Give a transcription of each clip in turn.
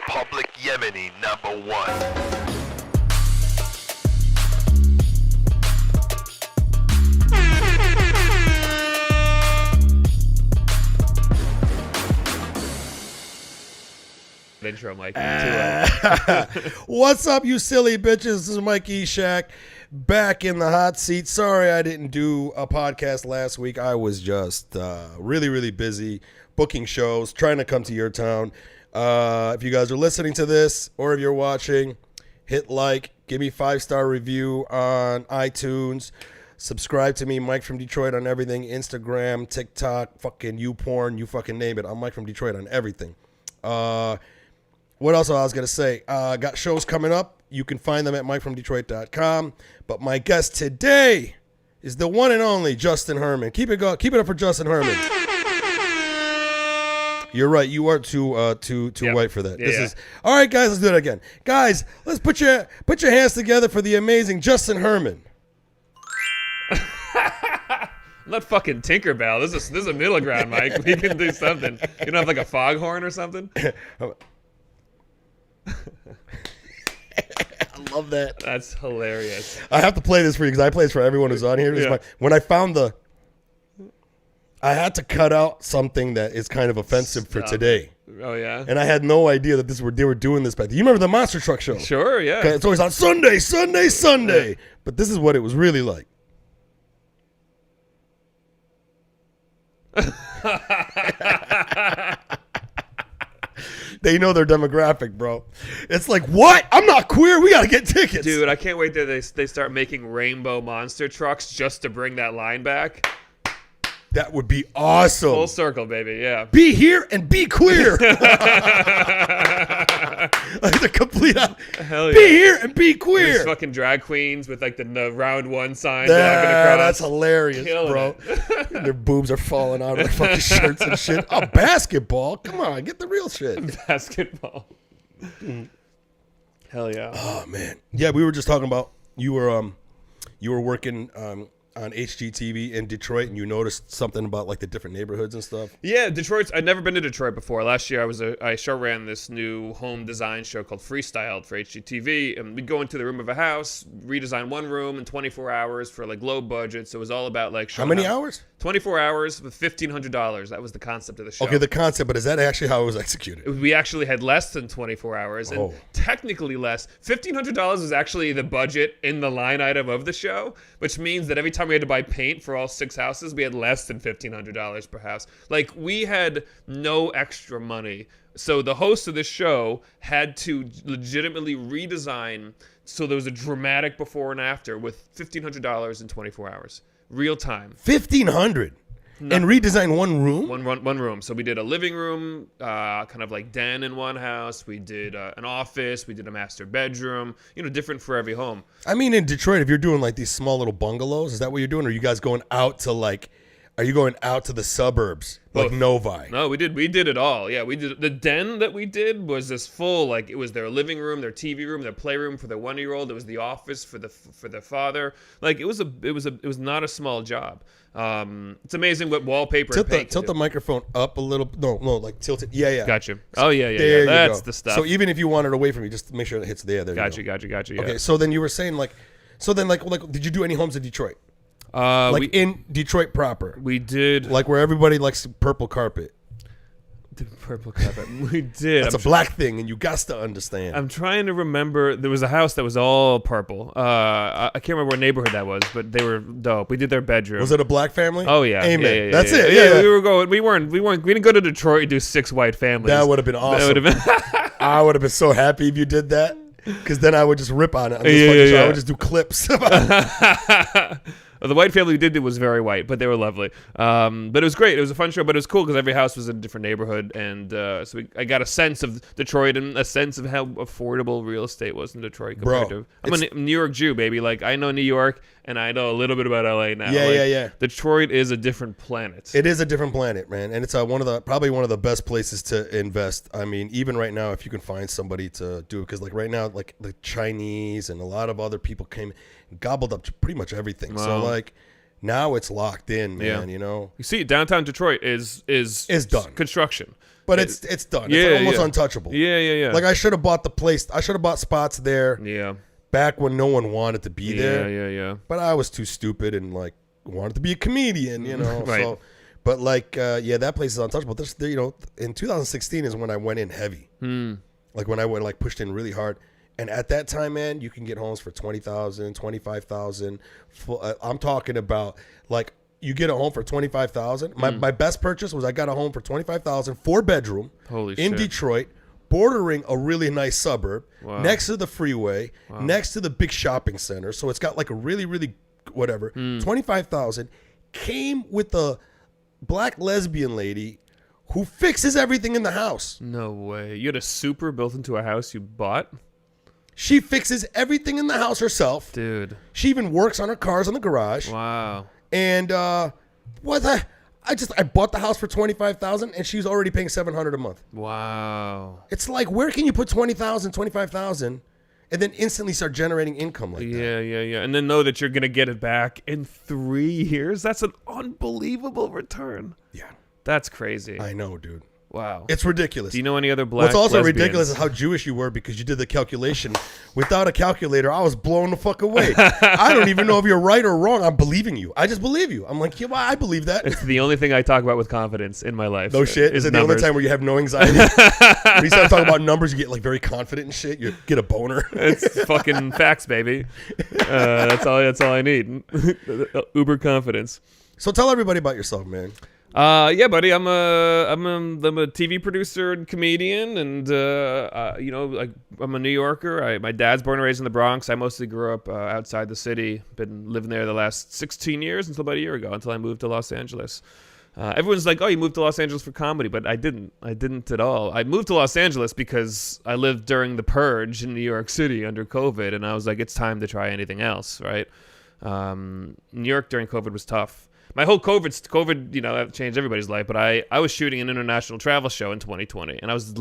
Public Yemeni #1. Intro, Mike. What's up, you silly bitches? This is Mike Eshaq, back in the hot seat. Sorry I didn't do a podcast last week. I was just really busy booking shows, trying to come to your town. If you guys are listening to this or if you're watching, hit like, give me 5-star review on iTunes. Subscribe to me, Mike from Detroit, on everything. Instagram, TikTok, fucking YouPorn, you fucking name it. I'm Mike from Detroit on everything. What else I was going to say? Got shows coming up. You can find them at MikeFromDetroit.com. But my guest today is the one and only Justin Herman. Keep it up for Justin Herman. You're right. You are too white for that. Yeah. All right, guys. Let's do it again. Guys, let's put your hands together for the amazing Justin Herman. I'm not fucking Tinkerbell. This is a middle ground, Mike. We can do something. You don't have like a foghorn or something? I love that. That's hilarious. I have to play this for you because I play this for everyone who's on here. Yeah. When I found I had to cut out something that is kind of offensive for today. Oh, yeah? And I had no idea that they were doing this back then. You remember the Monster Truck Show? Sure, yeah. Okay, it's always on Sunday. Yeah. But this is what it was really like. They know their demographic, bro. It's like, what? I'm not queer. We got to get tickets. Dude, I can't wait till they start making rainbow monster trucks just to bring that line back. That would be awesome. Full circle, baby, yeah. Be here and be queer. Like the complete. Hell yeah. Be here and be queer. These fucking drag queens with like the round one sign. Walking across. That's hilarious, Killing bro. Their boobs are falling out of their fucking shirts and shit. Oh, basketball. Come on, get the real shit. Basketball. Hell yeah. Oh man. Yeah, we were just talking about you were working on HGTV in Detroit, and you noticed something about like the different neighborhoods and stuff. Yeah, I'd never been to Detroit before. Last year I show ran this new home design show called Freestyled for HGTV, and we'd go into the room of a house, redesign one room in 24 hours for like low budget. So it was all about like How many hours? 24 hours with $1,500. That was the concept of the show. Okay, the concept, but is that actually how it was executed? We actually had less than 24 hours, and technically less. $1,500 was actually the budget in the line item of the show, which means that every time we had to buy paint for all 6 houses, we had less than $1,500 per house. Like, we had no extra money. So the host of this show had to legitimately redesign so there was a dramatic before and after with $1,500 in 24 hours. Real time. $1,500 and redesign one room. One room. So we did a living room, kind of like den in one house. We did an office. We did a master bedroom. Different for every home. I mean, in Detroit, if you're doing like these small little bungalows, is that what you're doing? Or are you guys going out to like? Are you going out to the suburbs like Novi? No, we did it all. Yeah, we did. The den that we did was this full, like, it was their living room, their TV room, their playroom for their 1-year-old. It was the office for their father. Like, it was not a small job. It's amazing what wallpaper and paint Tilt the microphone up a little. No, like tilt it. Yeah. Gotcha. Oh yeah. There That's you go. the stuff. So even if you want it away from you, just make sure it hits there. There Gotcha. you go. Gotcha. Yeah. Okay, so then you were saying like, did you do any homes in Detroit? In Detroit proper? We did. Like where everybody likes purple carpet. The purple carpet. We did. That's a black thing, and you got to understand. I'm trying to remember. There was a house that was all purple. I can't remember what neighborhood that was, but they were dope. We did their bedroom. Was it a black family? Oh yeah. Amen. Yeah, That's it. Yeah, Yeah. we were going. We didn't go to Detroit and do 6 white families. That would have been awesome. That would have been. I would have been so happy if you did that, because then I would just rip on it. Show. I would just do clips. The white family we did was very white, but they were lovely. But it was great. It was a fun show, but it was cool because every house was in a different neighborhood. And so I got a sense of Detroit and a sense of how affordable real estate was in Detroit compared to... I'm a New York Jew, baby. Like, I know New York, and I know a little bit about LA now. Yeah. Detroit is a different planet. It is a different planet, man. And it's probably one of the best places to invest. I mean, even right now, if you can find somebody to do it. Because, like, right now, like, the Chinese and a lot of other people came... gobbled up pretty much everything. Wow. So like now it's locked in, man. You know. You see, downtown Detroit is done. Construction. but it's done. Yeah, It's almost yeah. untouchable. Yeah. Like I should have bought the place. I should have bought spots there. Yeah. Back when no one wanted to be there. Yeah. But I was too stupid and like wanted to be a comedian, you know. Right. So, but like, that place is untouchable. This, you know, in 2016 is when I went in heavy. Like when I went like pushed in really hard. And at that time, man, you can get homes for $20,000, $25,000. I'm talking about like you get a home for $25,000. My best purchase was I got a home for $25,000, 4-bedroom, Holy in shit. Detroit, bordering a really nice suburb, Wow. next to the freeway, next to the big shopping center. So it's got like a really, really whatever. 25,000 came with a black lesbian lady who fixes everything in the house. No way. You had a super built into a house you bought? She fixes everything in the house herself. Dude. She even works on her cars in the garage. Wow. And I bought the house for $25,000 and she's already paying $700 a month. Wow. It's like, where can you put $20,000, $25,000 and then instantly start generating income like that? Yeah. And then know that you're going to get it back in 3 years? That's an unbelievable return. Yeah. That's crazy. I know, dude. Wow. It's ridiculous. Do you know any other black What's also lesbians? ridiculous is how Jewish you were because you did the calculation. Without a calculator, I was blown the fuck away. I don't even know if you're right or wrong. I'm believing you. I just believe you. I'm like, yeah, well, I believe that. It's the only thing I talk about with confidence in my life. No shit. Is it the only time where you have no anxiety? When you start talking about numbers, you get like very confident and shit. You get a boner. It's fucking facts, baby. That's all I need. Uber confidence. So tell everybody about yourself, man. Yeah, buddy. I'm a TV producer and comedian, and you know, like I'm a New Yorker. My dad's born and raised in the Bronx. I mostly grew up outside the city. Been living there the last 16 years until about a year ago, until I moved to Los Angeles. Everyone's like, "Oh, you moved to Los Angeles for comedy," but I didn't. I didn't at all. I moved to Los Angeles because I lived during the purge in New York City under COVID, and I was like, "It's time to try anything else." Right? New York during COVID was tough. My whole COVID, you know, that changed everybody's life. But I was shooting an international travel show in 2020, and I was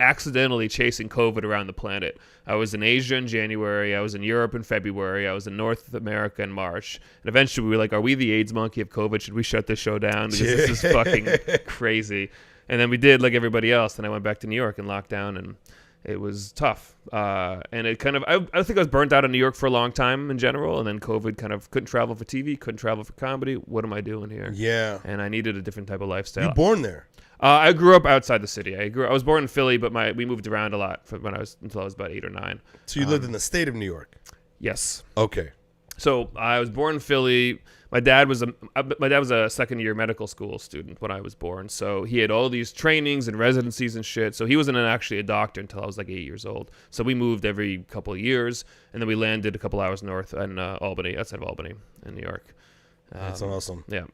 accidentally chasing COVID around the planet. I was in Asia in January. I was in Europe in February. I was in North America in March. And eventually we were like, are we the AIDS monkey of COVID? Should we shut this show down? Because this is fucking crazy. And then we did like everybody else. And I went back to New York in lockdown, and it was tough. And it kind of, I think I was burnt out in New York for a long time in general. And then COVID kind of couldn't travel for TV, couldn't travel for comedy. What am I doing here? Yeah. And I needed a different type of lifestyle. You born there? I grew up outside the city. I was born in Philly, but we moved around a lot until I was about 8 or 9. So you lived in the state of New York? Yes. Okay. So I was born in Philly. My dad was a second-year medical school student when I was born. So he had all these trainings and residencies and shit. So he wasn't actually a doctor until I was like 8 years old. So we moved every couple of years, and then we landed a couple hours north in Albany, outside of Albany, in New York. That's awesome. Yeah.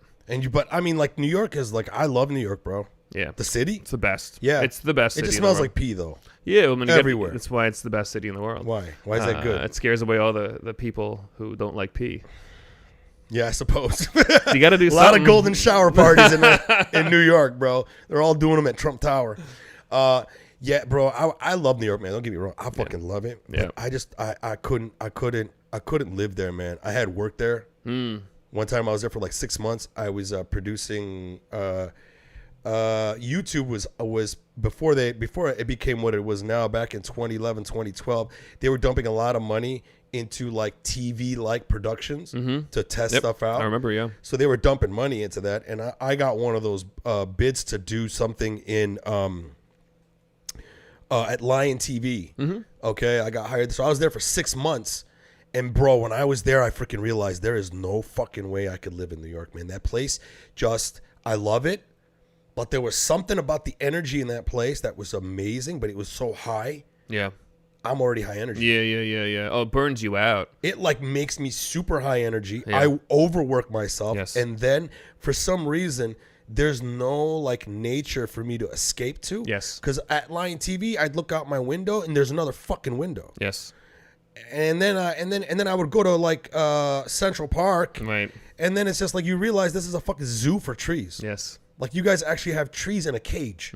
But I mean, like New York is like, I love New York, bro. Yeah. The city? It's the best. Yeah. It's the best city It just in the smells world. like pee, though. Yeah, I mean, everywhere. That's why it's the best city in the world. Why? Why is that good? It scares away all the people who don't like pee. Yeah, I suppose. You got to do a something. lot of golden shower parties in New York, bro. They're all doing them at Trump Tower. Yeah, bro. I love New York, man. Don't get me wrong. I fucking love it. Yeah. But I couldn't live there, man. I had work there. One time I was there for like 6 months. I was producing. YouTube was before it became what it was now. Back in 2011, 2012, they were dumping a lot of money into like TV like productions to test stuff out. I remember, yeah. So they were dumping money into that, and I got one of those bids to do something in at Lion TV. Okay, I got hired. So I was there for 6 months. And bro, when I was there, I freaking realized there is no fucking way I could live in New York, man. That place I love it. But there was something about the energy in that place that was amazing, but it was so high. Yeah. I'm already high energy. Yeah. Oh, it burns you out. It like makes me super high energy. Yeah. I overwork myself. Yes. And then for some reason, there's no like nature for me to escape to. Yes. Because at Lion TV, I'd look out my window and there's another fucking window. Yes. And then I would go to like Central Park. Right. And then it's just like you realize this is a fucking zoo for trees. Yes. Like you guys actually have trees in a cage.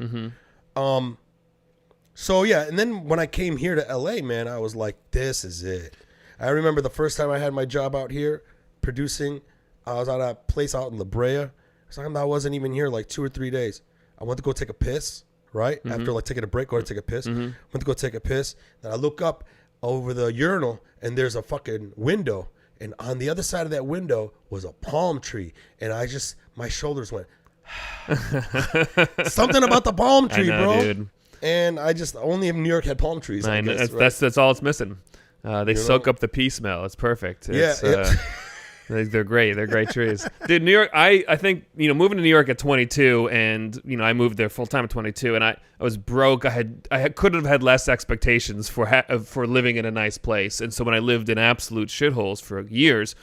So yeah, and then when I came here to LA, man, I was like, this is it. I remember the first time I had my job out here producing. I was at a place out in La Brea. I wasn't even here like 2 or 3 days. I went to go take a piss. right? After like taking a break, go to take a piss. Went to go take a piss. Then I look up over the urinal and there's a fucking window. And on the other side of that window was a palm tree. And my shoulders went, something about the palm tree, bro. Dude. And only in New York had palm trees. I guess, that's all it's missing. They soak up the pee smell. It's perfect. They're great. They're great trees. Dude, New York, I think, moving to New York at 22 and, I moved there full time at 22 and I was broke. I could have had less expectations for living in a nice place. And so when I lived in absolute shitholes for years,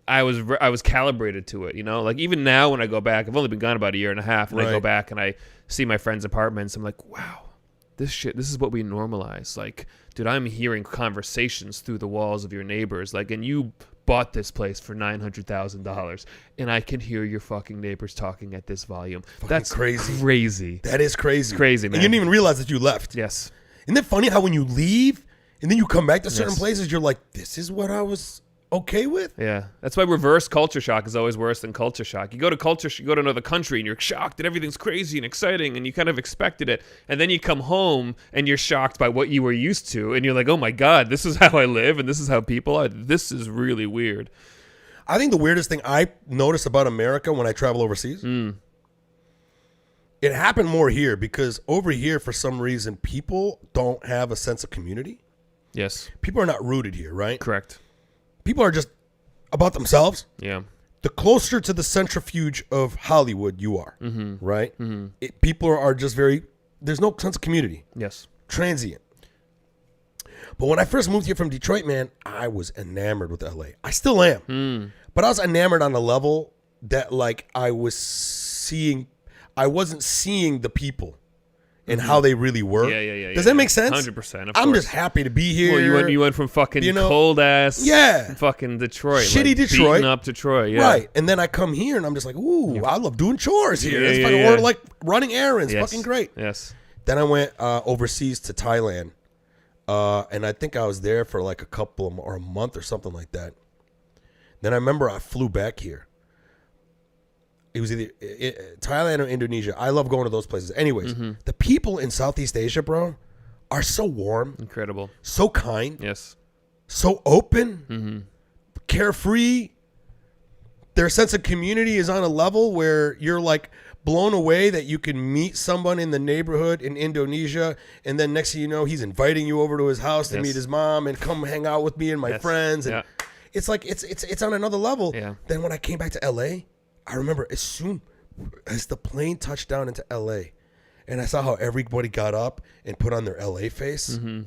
I was calibrated to it, like even now when I go back, I've only been gone about a year and a half and I go back and I see my friends' apartments. I'm like, wow, this is what we normalize. Like, dude, I'm hearing conversations through the walls of your neighbors. Like, and you bought this place for $900,000 and I can hear your fucking neighbors talking at this volume. That's crazy. That is crazy. It's crazy, man. And you didn't even realize that you left. Yes. Isn't it funny how when you leave and then you come back to certain places, you're like, this is what I was okay with? Yeah. That's why reverse culture shock is always worse than culture shock. You go to another country and you're shocked that everything's crazy and exciting and you kind of expected it. And then you come home and you're shocked by what you were used to. And you're like, oh my God, this is how I live and this is how people are. This is really weird. I think the weirdest thing I notice about America when I travel overseas, it happened more here because over here, for some reason, people don't have a sense of community. Yes. People are not rooted here, right? Correct. People are just about themselves. Yeah. The closer to the centrifuge of Hollywood you are, right? People are just there's no sense of community. Yes. Transient. But when I first moved here from Detroit, man, I was enamored with LA. I still am. But I was enamored on a level that like I wasn't seeing the people and how they really were. Yeah. Does that make sense? 100%. I'm just happy to be here. Well, you went from fucking cold ass, fucking Detroit, shitty Detroit, beaten up Detroit, right? And then I come here and I'm just like, ooh, I love doing chores here. It's fucking or like running errands, fucking great. Yes. Then I went overseas to Thailand, and I think I was there for like a month or something like that. Then I remember I flew back here. It was either Thailand or Indonesia. I love going to those places. Anyways, the people in Southeast Asia, bro, are so warm. Incredible. So kind. Yes. So open. Carefree. Their sense of community is on a level where you're like blown away that you can meet someone in the neighborhood in Indonesia, and then next thing you know, he's inviting you over to his house to meet his mom and come hang out with me and my friends. And it's like it's on another level. Yeah. Then when I came back to LA, I remember as soon as the plane touched down into LA and I saw how everybody got up and put on their LA face, I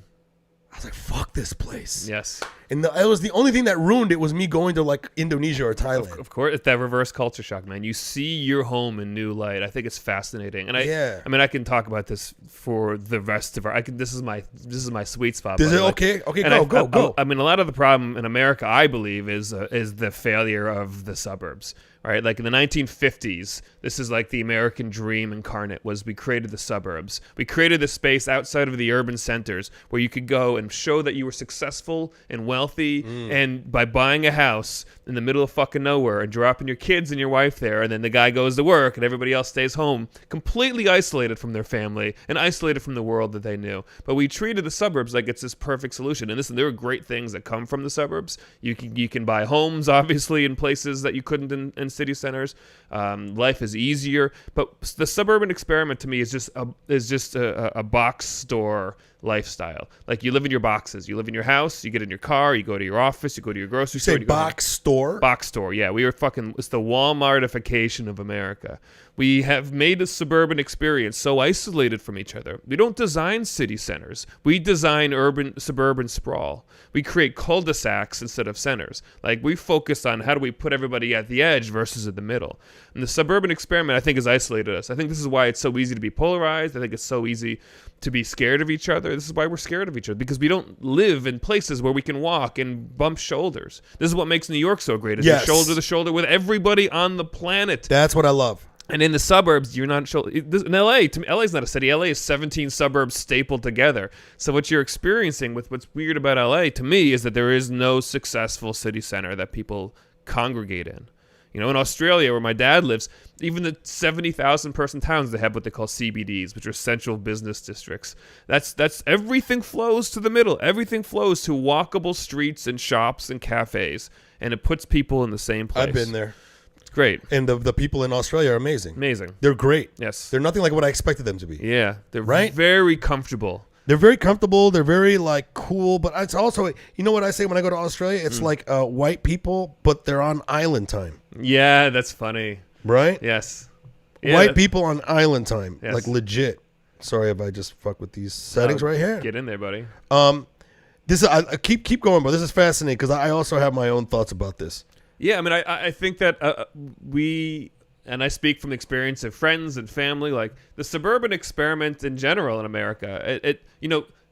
was like, fuck this place. Yes. And it was the only thing that ruined it was me going to like Indonesia or Thailand. Of course, it's that reverse culture shock, man. You see your home in new light. I think it's fascinating. And I mean, I can talk about this for the rest of our. This is my sweet spot. Is it okay? Okay, go. I mean, a lot of the problem in America, I believe, is the failure of the suburbs. Right, like in the 1950s, this is like the American dream incarnate. Was we created the suburbs. We created the space outside of the urban centers where you could go and show that you were successful and wealthy, and by buying a house in the middle of fucking nowhere and dropping your kids and your wife there, and then the guy goes to work and everybody else stays home, completely isolated from their family and isolated from the world that they knew. But we treated the suburbs like it's this perfect solution. And listen, there are great things that come from the suburbs. You can buy homes, obviously, in places that you couldn't in city centers. Life is easier, but the suburban experiment to me is just a box store lifestyle. Like you live in your boxes, you live in your house, you get in your car, you go to your office, you go to your grocery store. Say box store? Box store, yeah. It's the Walmartification of America. We have made a suburban experience so isolated from each other. We don't design city centers. We design suburban sprawl. We create cul-de-sacs instead of centers. Like we focus on how do we put everybody at the edge versus at the middle. And the suburban experiment, I think, has isolated us. I think this is why it's so easy to be polarized. I think it's so easy to be scared of each other. This is why we're scared of each other, because we don't live in places where we can walk and bump shoulders. This is what makes New York so great, is you're shoulder to shoulder with everybody on the planet. That's what I love. And in the suburbs, you're not shoulder. In LA, to me, LA is not a city. LA is 17 suburbs stapled together. So what you're experiencing with what's weird about LA, to me, is that there is no successful city center that people congregate in. You know, in Australia, where my dad lives, even the 70,000 person towns, they have what they call CBDs, which are central business districts. That's everything flows to the middle. Everything flows to walkable streets and shops and cafes, and it puts people in the same place. I've been there. It's great. And the people in Australia are amazing. Amazing. They're great. Yes. They're nothing like what I expected them to be. Yeah. They're Right? very comfortable. They're very comfortable. They're very like cool. But it's also, you know what I say when I go to Australia? It's like white people, but they're on island time. Yeah, that's funny. Right? Yes. Yeah, White people on island time. Yes. Like legit. Sorry if I just fuck with these settings right here. Get in there, buddy. This is, I keep going, but this is fascinating because I also have my own thoughts about this. Yeah, I mean, I think that we, and I speak from the experience of friends and family, like the suburban experiment in general in America,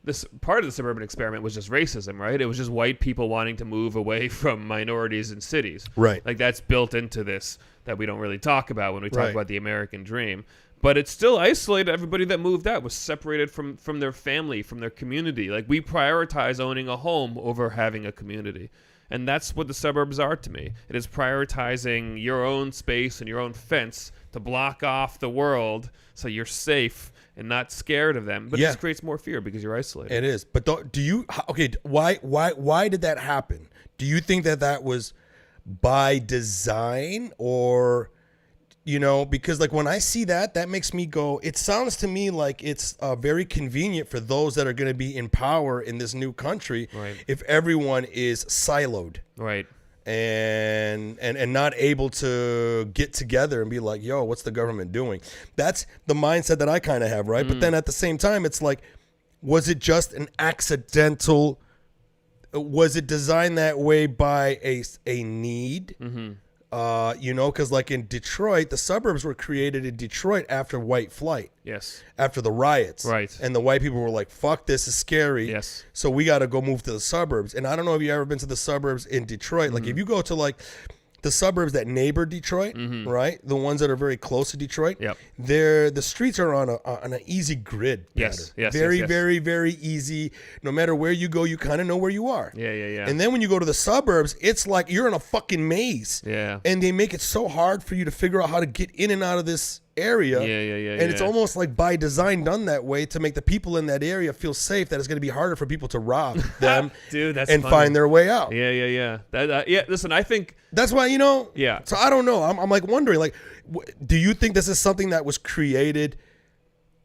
this part of the suburban experiment was just racism, right? It was just white people wanting to move away from minorities in cities. Right. Like that's built into this that we don't really talk about when we talk Right. about the American dream. But it still isolated everybody that moved out, was separated from their family, from their community. Like we prioritize owning a home over having a community. And that's what the suburbs are to me. It is prioritizing your own space and your own fence to block off the world so you're safe and not scared of them. But it Yeah. just creates more fear because you're isolated. It is. But do you, okay, why did that happen? Do you think that was by design or, you know, because like when I see that makes me go, it sounds to me like it's very convenient for those that are going to be in power in this new country Right. if everyone is siloed Right. and not able to get together and be like, yo, what's the government doing? That's the mindset that I kind of have, right? But then at the same time, it's like, was it just an accidental, was it designed that way by a need? Mm-hmm. You know, because like in Detroit, the suburbs were created in Detroit after white flight, Yes. after the riots. Right. And the white people were like, fuck, this is scary. Yes. So we got to go move to the suburbs. And I don't know if you've ever been to the suburbs in Detroit. Like if you go to like the suburbs that neighbor Detroit, right? The ones that are very close to Detroit. Yep. The streets are on an easy grid. Yes, pattern. yes, Very, yes, yes. very, very easy. No matter where you go, you kind of know where you are. Yeah, yeah, yeah. And then when you go to the suburbs, it's like you're in a fucking maze. Yeah. And they make it so hard for you to figure out how to get in and out of this area. Yeah. And it's almost like by design done that way to make the people in that area feel safe, that it's going to be harder for people to rob them Dude, that's and funny. find their way out. Yeah. Yeah, listen, I think... That's why, you know. Yeah. So I don't know. I'm like wondering, like, do you think this is something that was created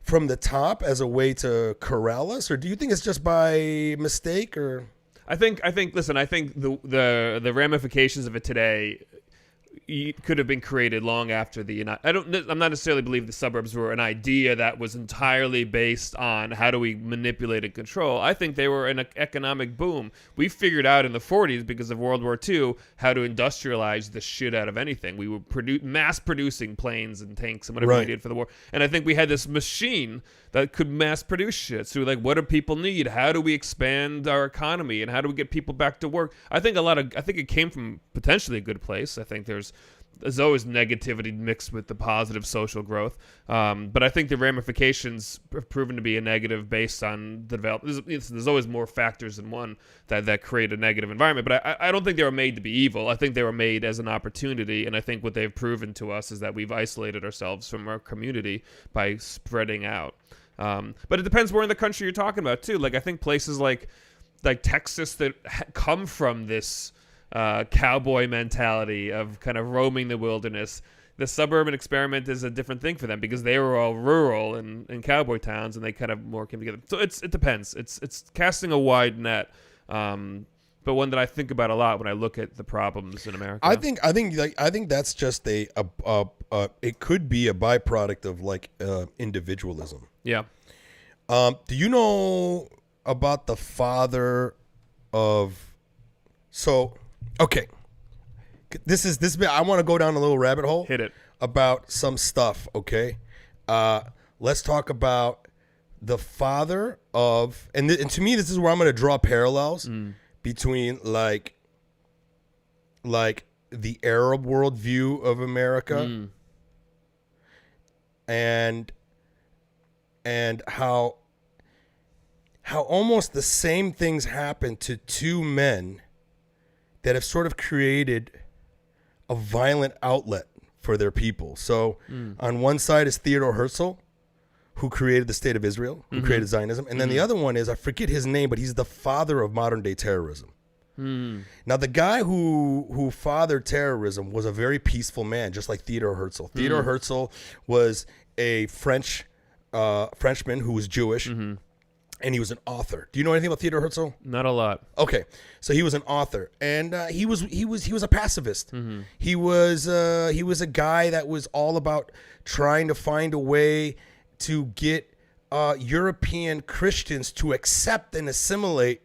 from the top as a way to corral us, or do you think it's just by mistake? Or I think. Listen, I think the ramifications of it today could have been created long after I'm not necessarily believe the suburbs were an idea that was entirely based on how do we manipulate and control. I think they were an economic boom. We figured out in the 40s because of World War II how to industrialize the shit out of anything. We were mass producing planes and tanks and whatever we Right. did for the war. And I think we had this machine that could mass produce shit. So like, what do people need? How do we expand our economy? And how do we get people back to work? I think it came from potentially a good place. I think there's always negativity mixed with the positive social growth. But I think the ramifications have proven to be a negative based on the development. There's always more factors than one that create a negative environment. But I don't think they were made to be evil. I think they were made as an opportunity. And I think what they've proven to us is that we've isolated ourselves from our community by spreading out. But it depends where in the country you're talking about, too. Like, I think places like Texas that come from this cowboy mentality of kind of roaming the wilderness, the suburban experiment is a different thing for them because they were all rural and cowboy towns, and they kind of more came together. So it depends. It's casting a wide net, but one that I think about a lot when I look at the problems in America. I think that's just it could be a byproduct of like individualism. Yeah. Do you know about the father of? So, okay, this. I want to go down a little rabbit hole. Hit it. About some stuff. Okay, let's talk about the father of, and to me, this is where I'm going to draw parallels between like the Arab worldview of America and how almost the same things happen to two men that have sort of created a violent outlet for their people. So on one side is Theodore Herzl, who created the State of Israel, who created Zionism. And then the other one is, I forget his name, but he's the father of modern day terrorism. Now, the guy who fathered terrorism was a very peaceful man, just like Theodore Herzl. Theodore Herzl was a Frenchman who was Jewish, and he was an author. Do you know anything about Theodore Herzl? Not a lot. Okay, so he was an author, and he was a pacifist. He was a guy that was all about trying to find a way to get European Christians to accept and assimilate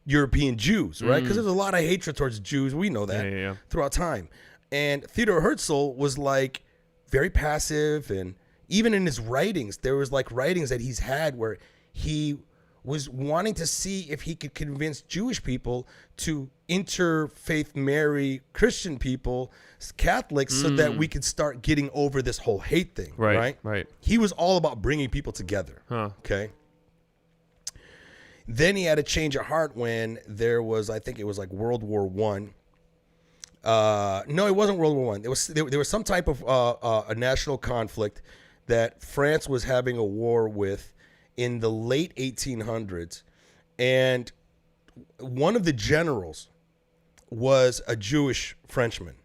European Jews, right? Because there's a lot of hatred towards Jews. We know that throughout time. And Theodore Herzl was like very passive, and even in his writings, there was like writings that he's had where he was wanting to see if he could convince Jewish people to interfaith marry Christian people, Catholics, so that we could start getting over this whole hate thing, right? He was all about bringing people together, okay? Then he had a change of heart when there was, I think it was like World War One. No, it wasn't World War One. There was some type of a national conflict that France was having a war with in the late 1800s, and one of the generals was a Jewish Frenchman,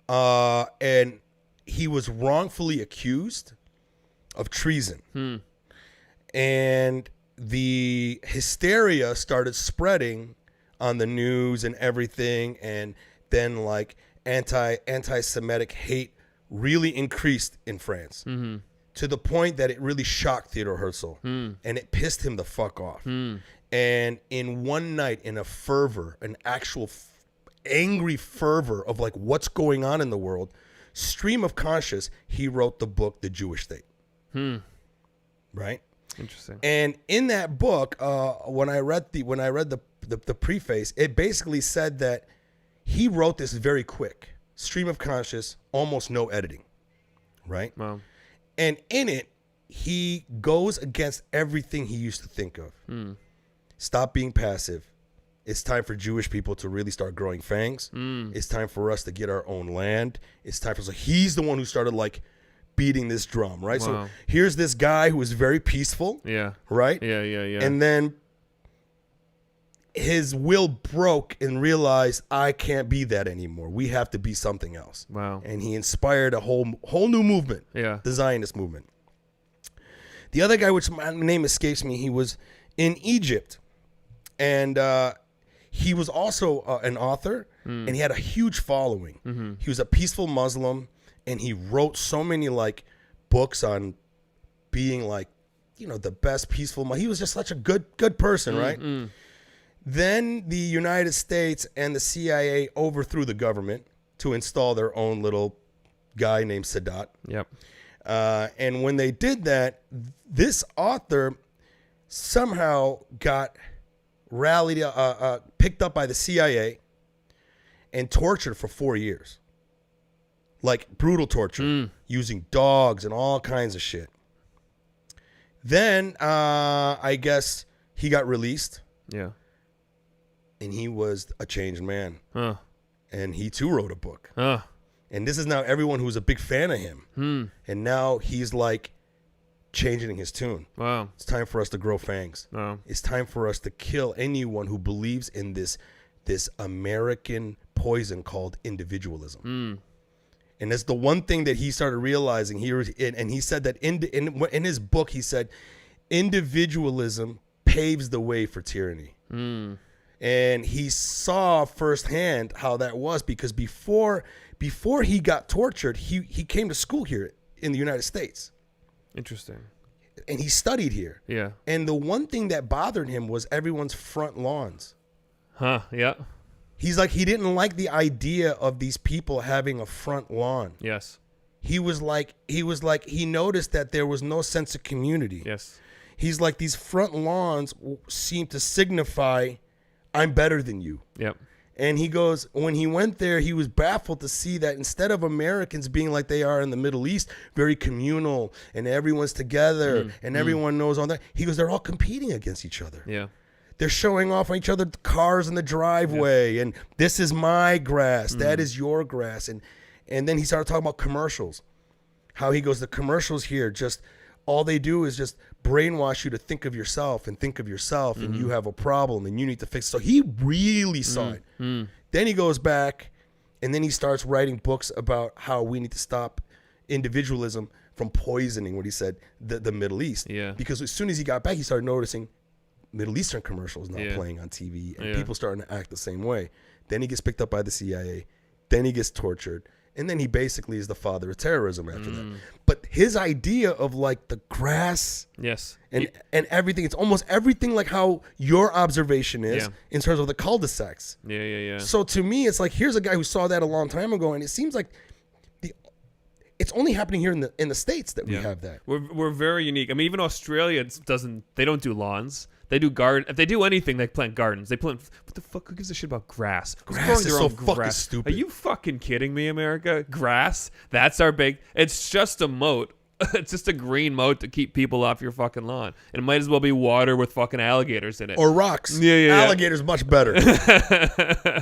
and he was wrongfully accused of treason, and the hysteria started spreading on the news and everything, and then like anti-Semitic hate really increased in France to the point that it really shocked Theodore Herzl, and it pissed him the fuck off. And in one night, in a fervor, an actual angry fervor of like what's going on in the world, stream of conscious, he wrote the book The Jewish State. Right? Interesting. And in that book, when I read the preface, it basically said that he wrote this very quick, stream of conscious, almost no editing, right? Wow. And in it, he goes against everything he used to think of. Stop being passive. It's time for Jewish people to really start growing fangs. It's time for us to get our own land. It's time for us. He's the one who started like beating this drum, right? Wow. So here's this guy who was very peaceful, right? Yeah. And then his will broke and realized, I can't be that anymore. We have to be something else. Wow. And he inspired a whole new movement, the Zionist movement. The other guy, which my name escapes me, he was in Egypt, and he was also an author, and he had a huge following. He was a peaceful Muslim, and he wrote so many like books on being like, you know, the best peaceful. He was just such a good person, right? Then the United States and the CIA overthrew the government to install their own little guy named Sadat. And when they did that, this author somehow got rallied, picked up by the CIA and tortured for 4 years. Like brutal torture, using dogs and all kinds of shit. Then I guess he got released. And he was a changed man. And he too wrote a book. And this is now everyone who's a big fan of him. And now he's like changing his tune. Wow. It's time for us to grow fangs. It's time for us to kill anyone who believes in this American poison called individualism. And that's the one thing that he started realizing here. And he said that in his book, he said, individualism paves the way for tyranny. And he saw firsthand how that was, because before he got tortured, he came to school here in the United States. Interesting. And he studied here. And the one thing that bothered him was everyone's front lawns. He's like, he didn't like the idea of these people having a front lawn. He noticed that there was no sense of community. He's like, these front lawns seem to signify I'm better than you. And he goes, when he went there, he was baffled to see that instead of Americans being like they are in the Middle East, very communal and everyone's together and everyone knows all that, he goes, they're all competing against each other. They're showing off on each other cars in the driveway, and this is my grass, that is your grass, and then he started talking about commercials. How he goes, the commercials here just all they do is just brainwash you to think of yourself and and you have a problem and you need to fix it. So he really saw it. Then he goes back and then he starts writing books about how we need to stop individualism from poisoning, what he said, the Middle East. Yeah. Because as soon as he got back, he started noticing Middle Eastern commercials now playing on TV and people starting to act the same way. Then he gets picked up by the CIA. Then he gets tortured. And then he basically is the father of terrorism after that. But his idea of like the grass and everything, it's almost everything like how your observation is in terms of the cul-de-sacs. Yeah. So to me, it's like, here's a guy who saw that a long time ago, and it seems like it's only happening here in the States that we have that. We're very unique. I mean, even Australia they don't do lawns. They do garden. If they do anything, they plant gardens. They plant. What the fuck? Who gives a shit about grass? Grass is so fucking stupid. Are you fucking kidding me, America? Grass? That's our big. It's just a moat. It's just a green moat to keep people off your fucking lawn. And it might as well be water with fucking alligators in it. Or rocks. Yeah. Alligators much better.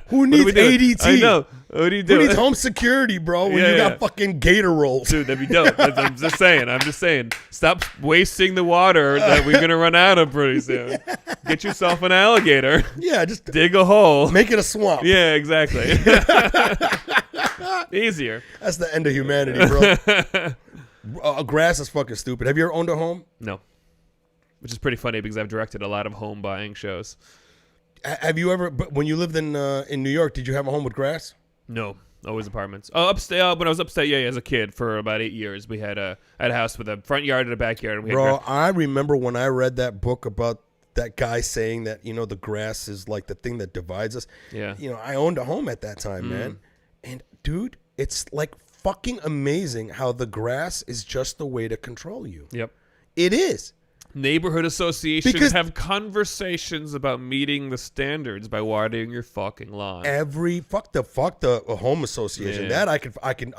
Who needs ADT? I know. What do you do? Who needs home security, bro, when you got fucking gator rolls? Dude, that'd be dope. I'm just saying. Stop wasting the water that we're going to run out of pretty soon. Get yourself an alligator. Yeah, just dig a hole. Make it a swamp. Yeah, exactly. Easier. That's the end of humanity, bro. Grass is fucking stupid. Have you ever owned a home? No. Which is pretty funny because I've directed a lot of home buying shows. Have you ever, but when you lived in New York, did you have a home with grass? No. Always apartments. Oh, upstate. When I was upstate, as a kid for about 8 years, we had a house with a front yard and a backyard. And we Bro, I remember when I read that book about that guy saying that, the grass is like the thing that divides us. Yeah. I owned a home at that time, man. And dude, it's like fucking amazing how the grass is just the way to control you. Yep. It is. Neighborhood associations have conversations about meeting the standards by watering your fucking lawn. Fuck the home association. That I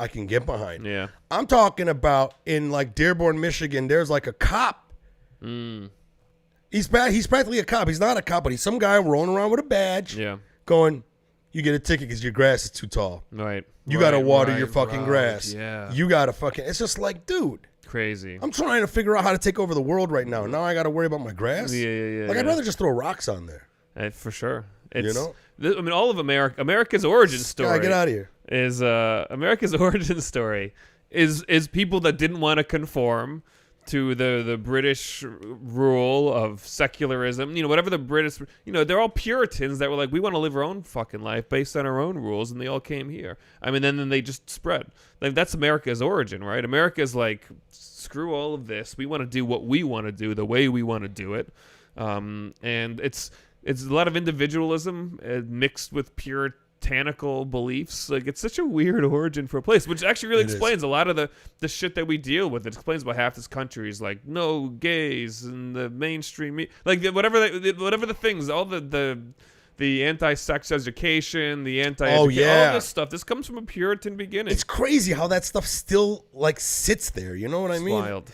can get behind. Yeah. I'm talking about in like Dearborn, Michigan, there's like a cop. He's practically a cop. He's not a cop, but he's some guy rolling around with a badge. Yeah. Going, you get a ticket because your grass is too tall. Right. You got to water your fucking grass. Yeah. You got to fucking... It's just like, dude. Crazy. I'm trying to figure out how to take over the world right now. Now I got to worry about my grass? Yeah. Like, I'd rather just throw rocks on there. For sure. I mean, all of America's origin story... Get out of here. ...is... America's origin story is people that didn't want to conform to the British rule of secularism, whatever the British, they're all Puritans that were like, we want to live our own fucking life based on our own rules, and they all came here. I mean, then they just spread. Like, that's America's origin, right? America's like, screw all of this. We want to do what we want to do, the way we want to do it, and it's a lot of individualism mixed with puritanical beliefs. Like, it's such a weird origin for a place, which actually really explains a lot of the shit that we deal with. It explains why half this country is like no gays and the mainstream whatever the things, all the anti-sex education, the all this stuff. This comes from a Puritan beginning. It's crazy how that stuff still like sits there. You know what I mean? Wild.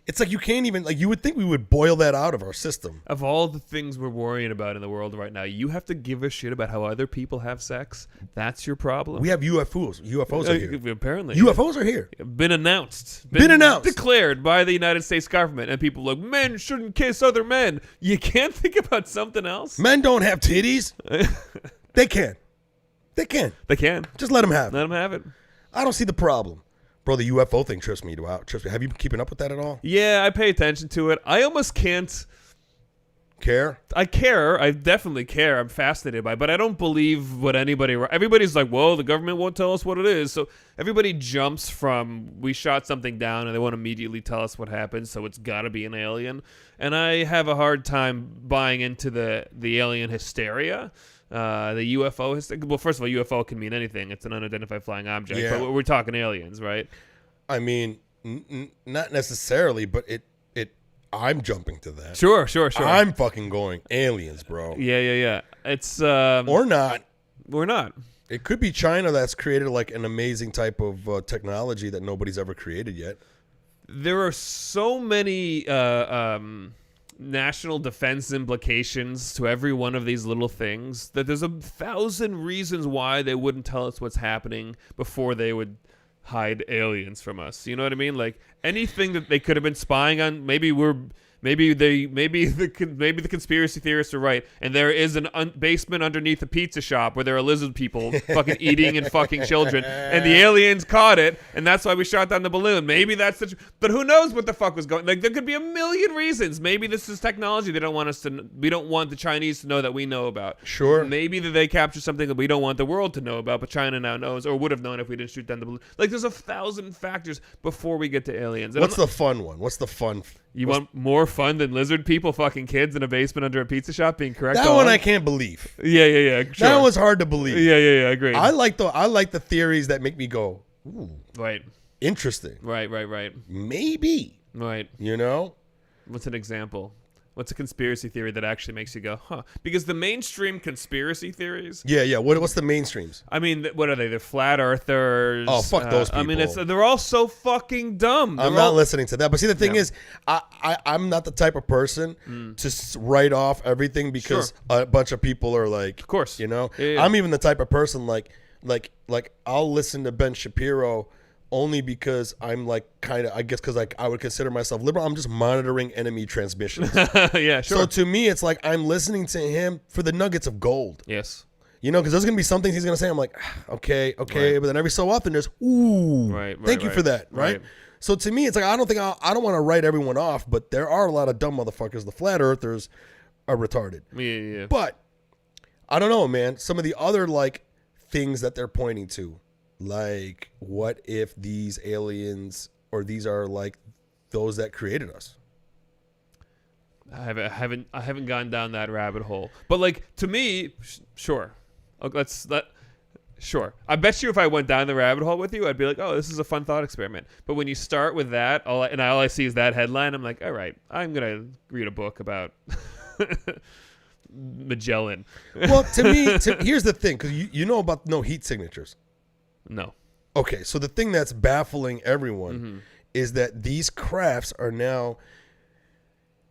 It's like you can't even, like, you would think we would boil that out of our system. Of all the things we're worrying about in the world right now, you have to give a shit about how other people have sex? That's your problem? We have UFOs. UFOs are here. Apparently. UFOs are here. Been announced. Been announced. Declared by the United States government. And people are like, men shouldn't kiss other men. You can't think about something else? Men don't have titties. They can. They can. They can. Just let them have it. Let them have it. I don't see the problem. Bro, the UFO thing trips me out. Have you been keeping up with that at all? Yeah, I pay attention to it. I almost can't... Care? I care. I definitely care. I'm fascinated by it. But I don't believe what anybody... Everybody's like, well, the government won't tell us what it is. So everybody jumps from, we shot something down and they won't immediately tell us what happened, so it's got to be an alien. And I have a hard time buying into the alien hysteria. The UFO hysteria. Well, first of all, UFO can mean anything. It's an unidentified flying object. Yeah. But we're talking aliens, right? I mean, not necessarily, but I'm jumping to that. Sure. I'm fucking going aliens, bro. Yeah. It's or not. We're not. It could be China that's created like an amazing type of technology that nobody's ever created yet. There are so many national defense implications to every one of these little things that there's 1,000 reasons why they wouldn't tell us what's happening before they would hide aliens from us. You know what I mean? Like anything that they could have been spying on, maybe the conspiracy theorists are right, and there is an basement underneath a pizza shop where there are lizard people fucking eating and fucking children, and the aliens caught it, and that's why we shot down the balloon. Maybe that's but who knows what the fuck was going? Like there could be a million reasons. Maybe this is technology they don't want us to. We don't want the Chinese to know that we know about. Sure. Maybe that they captured something that we don't want the world to know about, but China now knows or would have known if we didn't shoot down the balloon. Like there's 1,000 factors before we get to aliens. And What's the fun one? What's the fun? You want more fun than lizard people fucking kids in a basement under a pizza shop being correct? That one I can't believe. Yeah. Sure. That one's hard to believe. Yeah. Agreed. I like the theories that make me go, ooh, right. Interesting. Right. Maybe. Right. You know? What's an example? What's a conspiracy theory that actually makes you go, huh? Because the mainstream conspiracy theories. Yeah. What's the mainstreams? I mean, what are they? They're flat earthers. Oh, fuck those people. I mean, they're all so fucking dumb. I'm not listening to that. But see, the thing is, I'm not the type of person to write off everything because a bunch of people are like, of course, you know. Yeah. I'm even the type of person like I'll listen to Ben Shapiro only because I'm like kind of, I guess, because like I would consider myself liberal. I'm just monitoring enemy transmissions. Yeah, sure. So to me, it's like I'm listening to him for the nuggets of gold. Yes. You know, because there's gonna be some things he's gonna say. I'm like, okay, right. But then every so often there's, ooh, thank you for that, right? So to me, it's like I don't want to write everyone off, but there are a lot of dumb motherfuckers. The flat earthers are retarded. Yeah. But I don't know, man. Some of the other like things that they're pointing to. Like, what if these aliens or these are like those that created us? I haven't gone down that rabbit hole. But like to me, sure. Sure. I bet you if I went down the rabbit hole with you, I'd be like, oh, this is a fun thought experiment. But when you start with that, all I see is that headline, I'm like, all right, I'm gonna read a book about Magellan. Well, to me, here's the thing, because you know about no heat signatures. No. Okay, so the thing that's baffling everyone is that these crafts are now,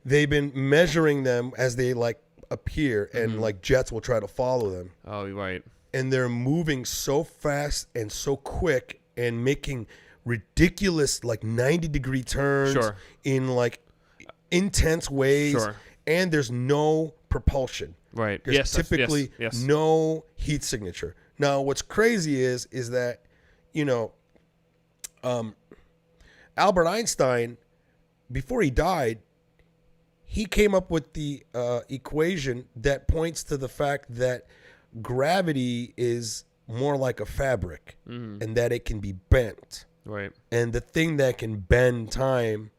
they've been measuring them as they like appear, and like jets will try to follow them. Oh, right. And they're moving so fast and so quick and making ridiculous like 90-degree turns in like intense ways. Sure. And there's no propulsion. Right. There's typically no heat signature. Now, what's crazy is that, you know, Albert Einstein, before he died, he came up with the equation that points to the fact that gravity is more like a fabric and that it can be bent. Right. And the thing that can bend time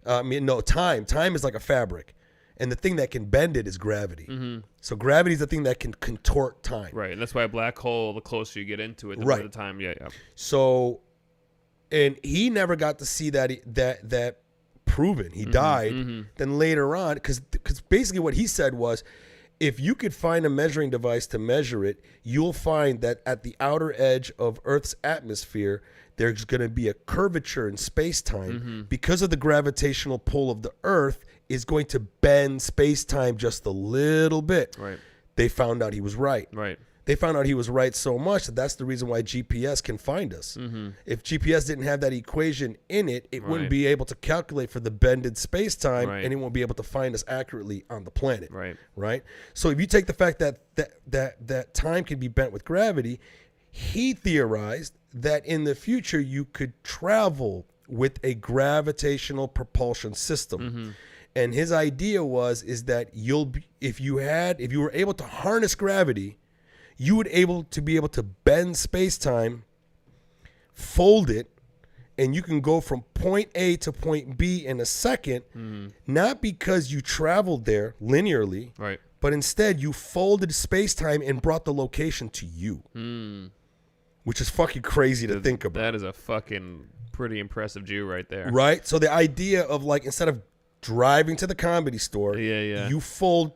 is like a fabric. And the thing that can bend it is gravity. So gravity is the thing that can contort time. Right, and that's why a black hole, the closer you get into it, the more the time. Yeah. So, and he never got to see that proven. He died. Then later on, because basically what he said was, if you could find a measuring device to measure it, you'll find that at the outer edge of Earth's atmosphere, there's going to be a curvature in space-time because of the gravitational pull of the Earth is going to bend space-time just a little bit. Right. They found out he was right. Right. They found out he was right so much that that's the reason why GPS can find us. If GPS didn't have that equation in it, it wouldn't be able to calculate for the bended space-time, and it won't be able to find us accurately on the planet. Right. So if you take the fact that time can be bent with gravity, he theorized that in the future you could travel with a gravitational propulsion system. And his idea is that if you were able to harness gravity, you would be able to bend space-time, fold it, and you can go from point A to point B in a second, not because you traveled there linearly, but instead you folded space-time and brought the location to you, which is fucking crazy to think about. That is a fucking pretty impressive Jew right there. Right? So the idea of like, instead of driving to the comedy store, you fold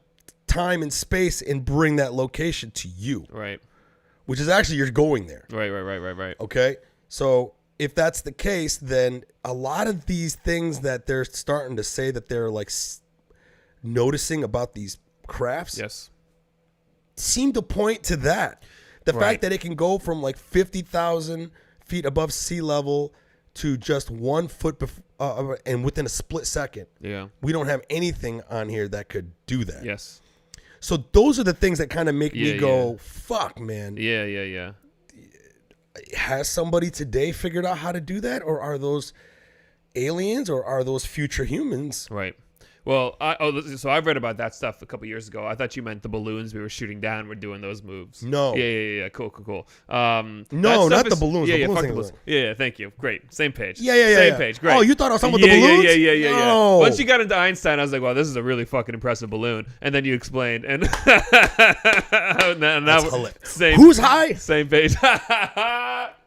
time and space and bring that location to you. Right. Which is actually you're going there. Right. Okay? So if that's the case, then a lot of these things that they're starting to say that they're like noticing about these crafts Yes. seem to point to that. The Right. fact that it can go from like 50,000 feet above sea level to just 1 foot and within a split second. Yeah. We don't have anything on here that could do that. Yes. So those are the things that kind of make me Yeah, go, yeah. fuck, man. Yeah. Has somebody today figured out how to do that? Or are those aliens or are those future humans? Right. Well, so I've read about that stuff a couple years ago. I thought you meant the balloons we were shooting down were doing those moves. No. Yeah. Cool. No, that not stuff the balloons. Yeah, The yeah, balloons fuck thing the was- balloons. Yeah, thank you. Great. Same page. Yeah. Same page. Great. Oh, you thought I was talking about the balloons? Yeah. No. Once you got into Einstein, I was like, wow, this is a really fucking impressive balloon. And then you explained, and now That's hilarious. same, Who's high? Same page.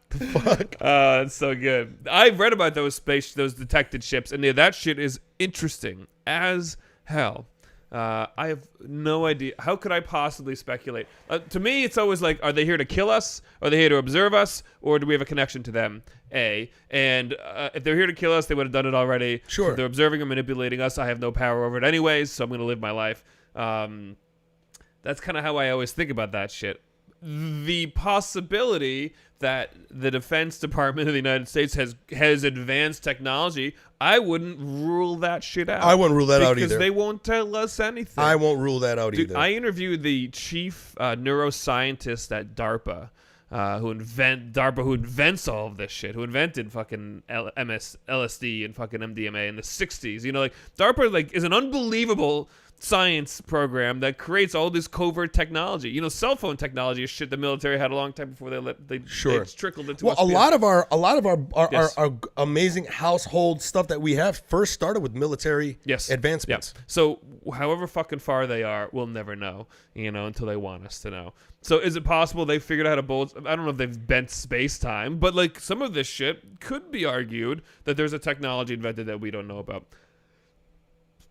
Fuck. It's so good. I've read about those detected ships, and yeah, that shit is interesting as hell. I have no idea. How could I possibly speculate? To me, it's always like, are they here to kill us? Are they here to observe us? Or do we have a connection to them? And if they're here to kill us, they would have done it already. Sure. If they're observing or manipulating us, I have no power over it anyways, so I'm going to live my life. That's kind of how I always think about that shit. The possibility that the Defense Department of the United States has advanced technology, I wouldn't rule that shit out. I wouldn't rule that out because either. they won't tell us anything. I won't rule that out Dude, either. I interviewed the chief neuroscientist at DARPA, who invents all of this shit, who invented fucking LSD and fucking MDMA in the 60s. You know, like DARPA is an unbelievable science program that creates all this covert technology. You know, cell phone technology is shit the military had a long time before they trickled into us. A lot of our Yes. our amazing household stuff that we have first started with military advancements. Yeah. So however fucking far they are, we'll never know, until they want us to know. So is it possible they figured out how to bullet? I don't know if they've bent space-time, but like some of this shit could be argued that there's a technology invented that we don't know about.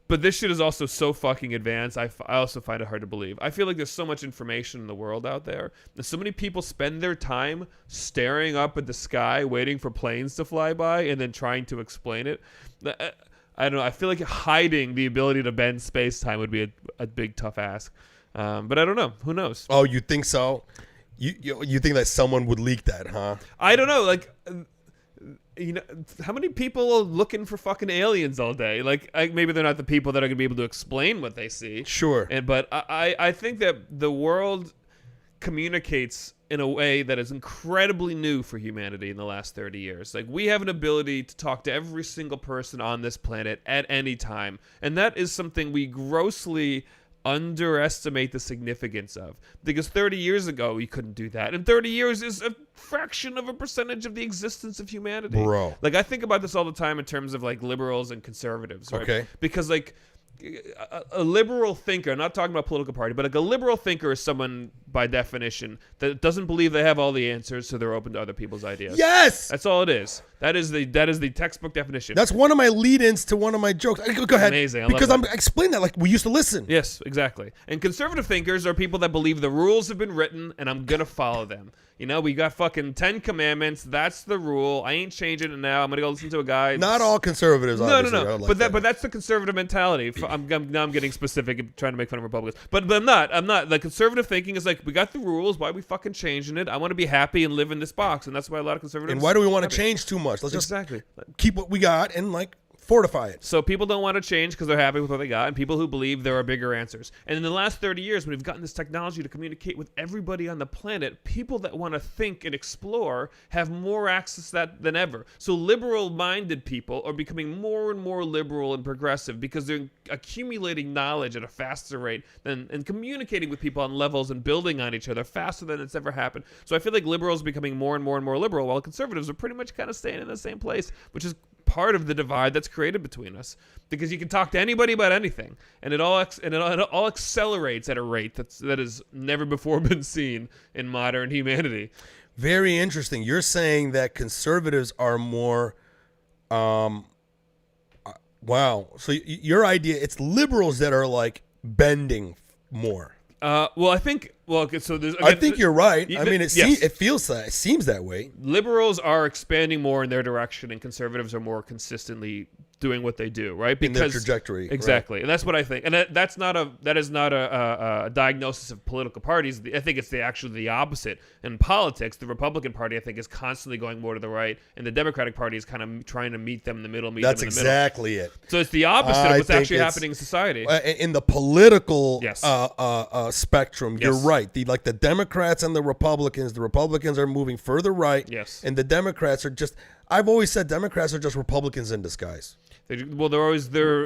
But this shit is also so fucking advanced, I also find it hard to believe. I feel like there's so much information in the world out there, and so many people spend their time staring up at the sky, waiting for planes to fly by, and then trying to explain it. I don't know. I feel like hiding the ability to bend space-time would be a big, tough ask. But I don't know. Who knows? Oh, you think so? You think that someone would leak that, huh? I don't know. Like... how many people are looking for fucking aliens all day? Like, maybe they're not the people that are going to be able to explain what they see. Sure. But I think that the world communicates in a way that is incredibly new for humanity in the last 30 years. Like, we have an ability to talk to every single person on this planet at any time. And that is something we grossly underestimate the significance of, because 30 years ago we couldn't do that, and 30 years is a fraction of a percentage of the existence of humanity. Bro, like I think about this all the time in terms of like liberals and conservatives, right? Okay. Because like a liberal thinker, I'm not talking about political party, but like a liberal thinker is someone by definition that doesn't believe they have all the answers, so they're open to other people's ideas. yes, That's all it is. That is the textbook definition. that's one of my lead-ins to one of my jokes. Go ahead. Amazing. I love because that. I'm explaining that like we used to listen. Yes, exactly. And conservative thinkers are people that believe the rules have been written and I'm going to follow them. We got fucking 10 commandments. That's the rule. I ain't changing it now. I'm going to go listen to a guy. Not all conservatives, obviously. No. are like But that's the conservative mentality. Now I'm getting specific and trying to make fun of Republicans. But I'm not. The conservative thinking is like, we got the rules. Why are we fucking changing it? I want to be happy and live in this box. And that's why a lot of conservatives... And why do we want to change too much? Let's just Exactly. keep what we got and like fortify it. So people don't want to change because they're happy with what they got, and people who believe there are bigger answers. And in the last 30 years, when we've gotten this technology to communicate with everybody on the planet, people that want to think and explore have more access to that than ever. So liberal-minded people are becoming more and more liberal and progressive because they're accumulating knowledge at a faster rate and communicating with people on levels and building on each other faster than it's ever happened. So I feel like liberals are becoming more and more and more liberal, while conservatives are pretty much kind of staying in the same place, which is part of the divide that's created between us, because you can talk to anybody about anything, and it all accelerates at a rate that has never before been seen in modern humanity. Very interesting. You're saying that conservatives are more wow. So your idea, it's liberals that are like bending more. Well, I think. Well, okay, so there's. I think you're right. I mean, yes. it seems that way. Liberals are expanding more in their direction, and conservatives are more consistently doing what they do, right? In their trajectory. Exactly. Right. And that's what I think. And that is not a diagnosis of political parties. I think it's actually the opposite. In politics, the Republican Party, I think, is constantly going more to the right, and the Democratic Party is kind of trying to meet them in the middle, That's exactly it. So it's the opposite of what's actually happening in society. In the political Yes. spectrum, you're right. The Democrats and the Republicans are moving further right. Yes. And the Democrats are just, I've always said Democrats are just Republicans in disguise. They're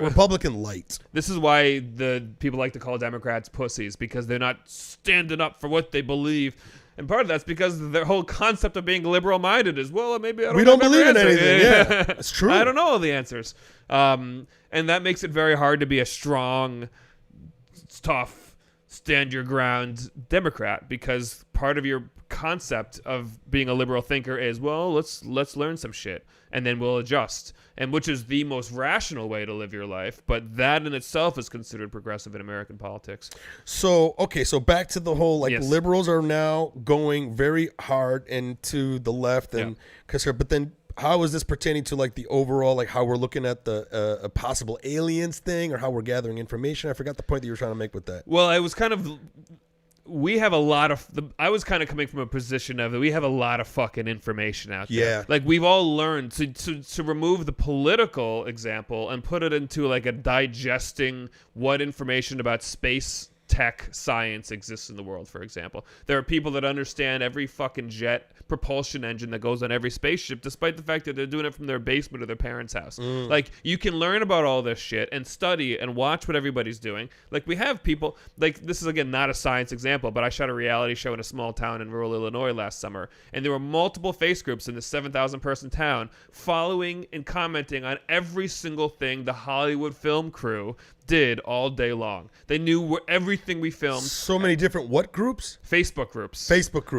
Republican light. This is why the people like to call Democrats pussies, because they're not standing up for what they believe. And part of that's because their whole concept of being liberal-minded is, well, maybe I don't believe in anything. Yeah, it's true. I don't know all the answers. And that makes it very hard to be a strong, tough, stand-your-ground Democrat, because part of your concept of being a liberal thinker is, well, let's learn some shit, and then we'll adjust. And which is the most rational way to live your life, but that in itself is considered progressive in American politics. So back to the whole, Yes. liberals are now going very hard into the left, and but then how is this pertaining to the overall, how we're looking at the a possible aliens thing, or how we're gathering information? I forgot the point that you were trying to make with that. Well, it was kind of. We have a lot of. I was kind of coming from a position of that we have a lot of fucking information out there. Yeah. We've all learned to remove the political example and put it into a digesting what information about space, tech, science exists in the world, for example. There are people that understand every fucking jet propulsion engine that goes on every spaceship, despite the fact that they're doing it from their basement or their parents' house. You can learn about all this shit and study and watch what everybody's doing. We have people, this is, again, not a science example, but I shot a reality show in a small town in rural Illinois last summer, and there were multiple face groups in this 7,000-person town following and commenting on every single thing the Hollywood film crew did all day long. They knew everything we filmed. So many different what groups? Facebook groups.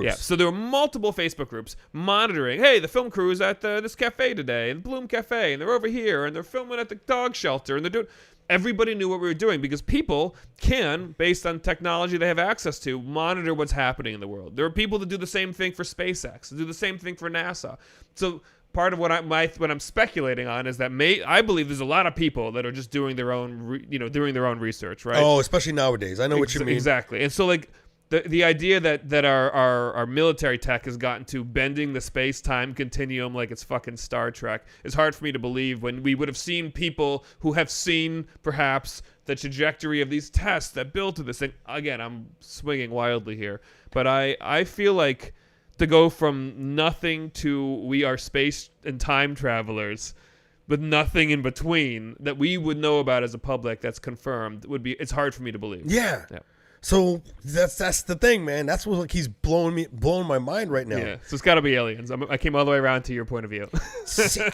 Yeah. So there were multiple Facebook groups monitoring. Hey, the film crew is at this cafe today, the Bloom Cafe, and they're over here, and they're filming at the dog shelter, and they're doing. Everybody knew what we were doing because people can, based on technology they have access to, monitor what's happening in the world. There are people that do the same thing for SpaceX, that do the same thing for NASA. So part of what I'm speculating on is that I believe there's a lot of people that are just doing their own, doing their own research, right? Oh, especially nowadays. I know what you mean. Exactly. And so the idea that our military tech has gotten to bending the space-time continuum like it's fucking Star Trek is hard for me to believe, when we would have seen people who have seen perhaps the trajectory of these tests that build to this thing. Again, I'm swinging wildly here, but I feel like to go from nothing to we are space and time travelers, but nothing in between that we would know about as a public that's confirmed it's hard for me to believe. Yeah. So that's the thing, man. That's what he's blowing my mind right now. Yeah. So it's got to be aliens. I came all the way around to your point of view.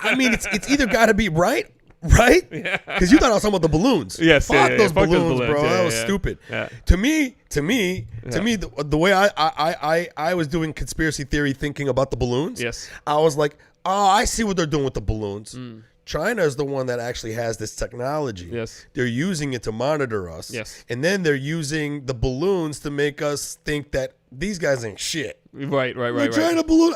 I mean, it's either got to be right? Yeah. Because you thought I was talking about the balloons. Yes. Fuck those Fuck balloons, bro. Yeah, that was stupid. Yeah. To me, the way I was doing conspiracy theory thinking about the balloons. Yes. I was like, oh, I see what they're doing with the balloons. China is the one that actually has this technology. Yes. They're using it to monitor us. Yes. And then they're using the balloons to make us think that these guys ain't shit. Right. China balloon.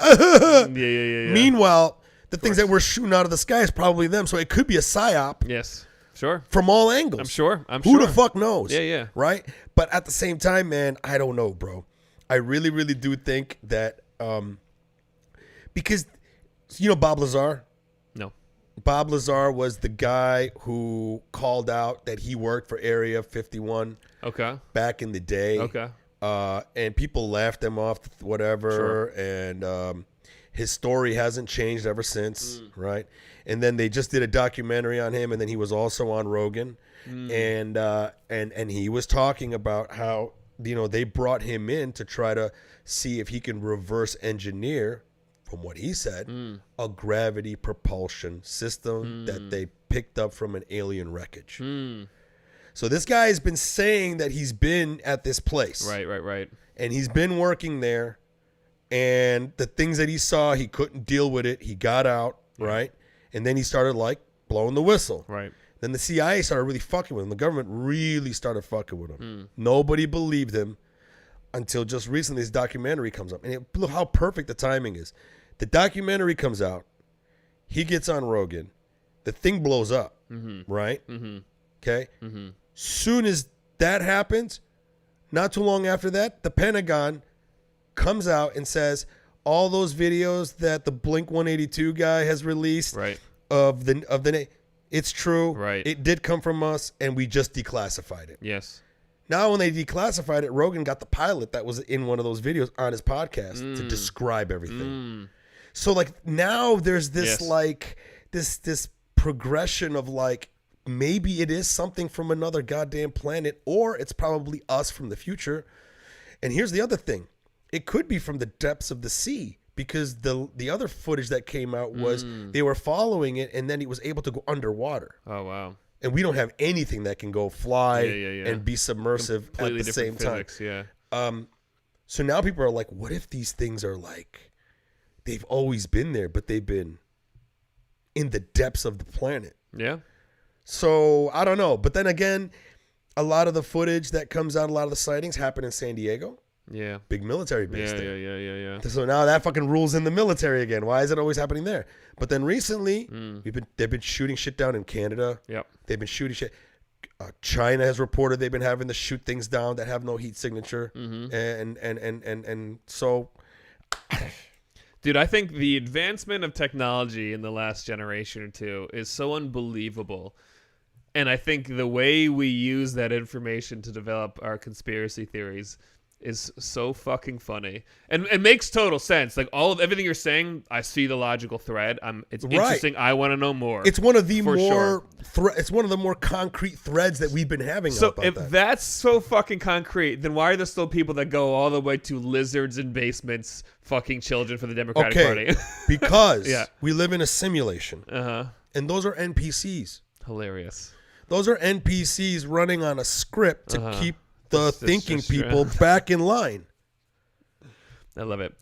Yeah. Meanwhile, the things that we're shooting out of the sky is probably them. So it could be a psyop. Yes. Sure. From all angles. I'm sure. Who the fuck knows? Yeah. Right? But at the same time, man, I don't know, bro. I really, really do think that because, Bob Lazar? No. Bob Lazar was the guy who called out that he worked for Area 51 back in the day. Okay. And people laughed him off, whatever. Sure. And his story hasn't changed ever since, right? And then they just did a documentary on him, and then he was also on Rogan. And he was talking about how, they brought him in to try to see if he can reverse engineer, from what he said, a gravity propulsion system that they picked up from an alien wreckage. So this guy has been saying that he's been at this place. Right. And he's been working there. And the things that he saw, he couldn't deal with it. He got out, right? And then he started, blowing the whistle. Right. Then the CIA started really fucking with him. The government really started fucking with him. Nobody believed him until just recently this documentary comes up. And look how perfect the timing is. The documentary comes out. He gets on Rogan. the thing blows up, right? Okay? Soon as that happens, not too long after that, the Pentagon comes out and says all those videos that the Blink 182 guy has released of the it's true. Right. It did come from us, and we just declassified it. Yes. Now, when they declassified it, Rogan got the pilot that was in one of those videos on his podcast to describe everything. So, like, now there's this like this progression of like, maybe it is something from another goddamn planet, or it's probably us from the future. And here's the other thing. It could be from the depths of the sea, because the other footage that came out was they were following it, and then it was able to go underwater. Oh, wow. And we don't have anything that can go fly and be submersive Completely at the same physics, time. So now people are like, what if these things are like, they've always been there, but they've been in the depths of the planet? Yeah. So I don't know. But then again, a lot of the footage that comes out, a lot of the sightings happen in San Diego. Yeah. Big military base there. Yeah. So now that fucking rules in the military again. Why is it always happening there? But then recently, they've been shooting shit down in Canada. Yep. They've been shooting shit. China has reported they've been having to shoot things down that have no heat signature. And so... Dude, I think the advancement of technology in the last generation or two is so unbelievable. And I think the way we use that information to develop our conspiracy theories is so fucking funny. And it makes total sense. Like, everything you're saying, I see the logical thread. It's interesting. I want to know more. It's one of the it's one of the more concrete threads that we've been having. So if that's so fucking concrete, then why are there still people that go all the way to lizards in basements fucking children for the Democratic Party? Because we live in a simulation. And those are NPCs. Hilarious. Those are NPCs running on a script to keep the thinking people back in line. I love it.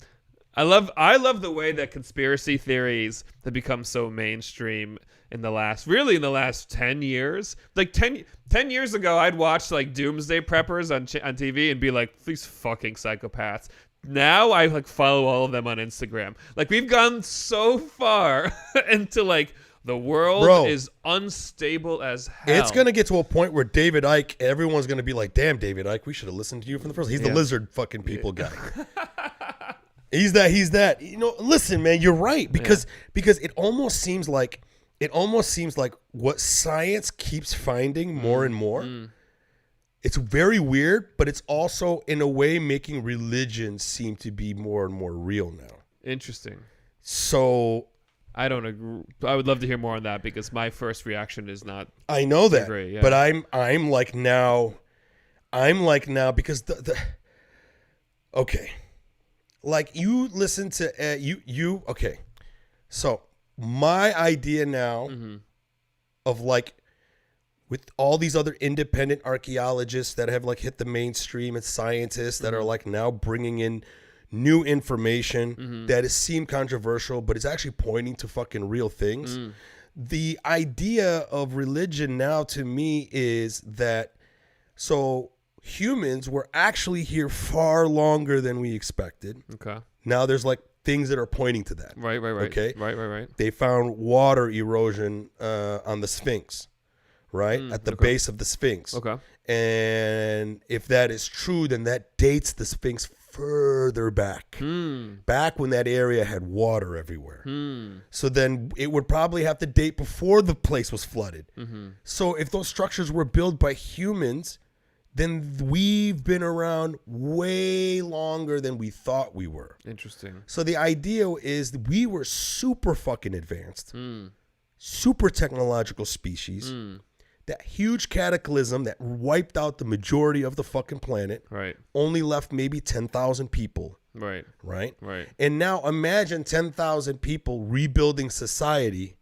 I love the way that conspiracy theories have become so mainstream in the last 10 years. Like 10 years ago, I'd watch like doomsday preppers on TV and be like, these fucking psychopaths. Now I like follow all of them on Instagram. Like, we've gone so far into like, the world is unstable as hell. It's going to get to a point where David Icke, everyone's going to be like, damn, David Icke, we should have listened to you from the first. He's the lizard fucking people guy. He's that. You know, listen, man, you're right. Because it almost seems like what science keeps finding more and more. It's very weird, but it's also in a way making religion seem to be more and more real now. Interesting. So I don't agree. I would love to hear more on that, because my first reaction is not. I know that, agree, but I'm like now because the okay, like you listen to you okay, so my idea now of like with all these other independent archaeologists that have like hit the mainstream and scientists that are like now bringing in new information that has seemed controversial, but it's actually pointing to fucking real things. The idea of religion now to me is that so humans were actually here far longer than we expected. Okay. Now there's like things that are pointing to that. Right. Okay. Right. They found water erosion on the Sphinx, right? At the base of the Sphinx. Okay. And if that is true, then that dates the Sphinx further back when that area had water everywhere. So then it would probably have to date before the place was flooded. So if those structures were built by humans, then we've been around way longer than we thought we were. Interesting. So the idea is that we were super fucking advanced, super technological species. That huge cataclysm that wiped out the majority of the fucking planet, only left maybe 10,000 people. Right. And now imagine 10,000 people rebuilding society,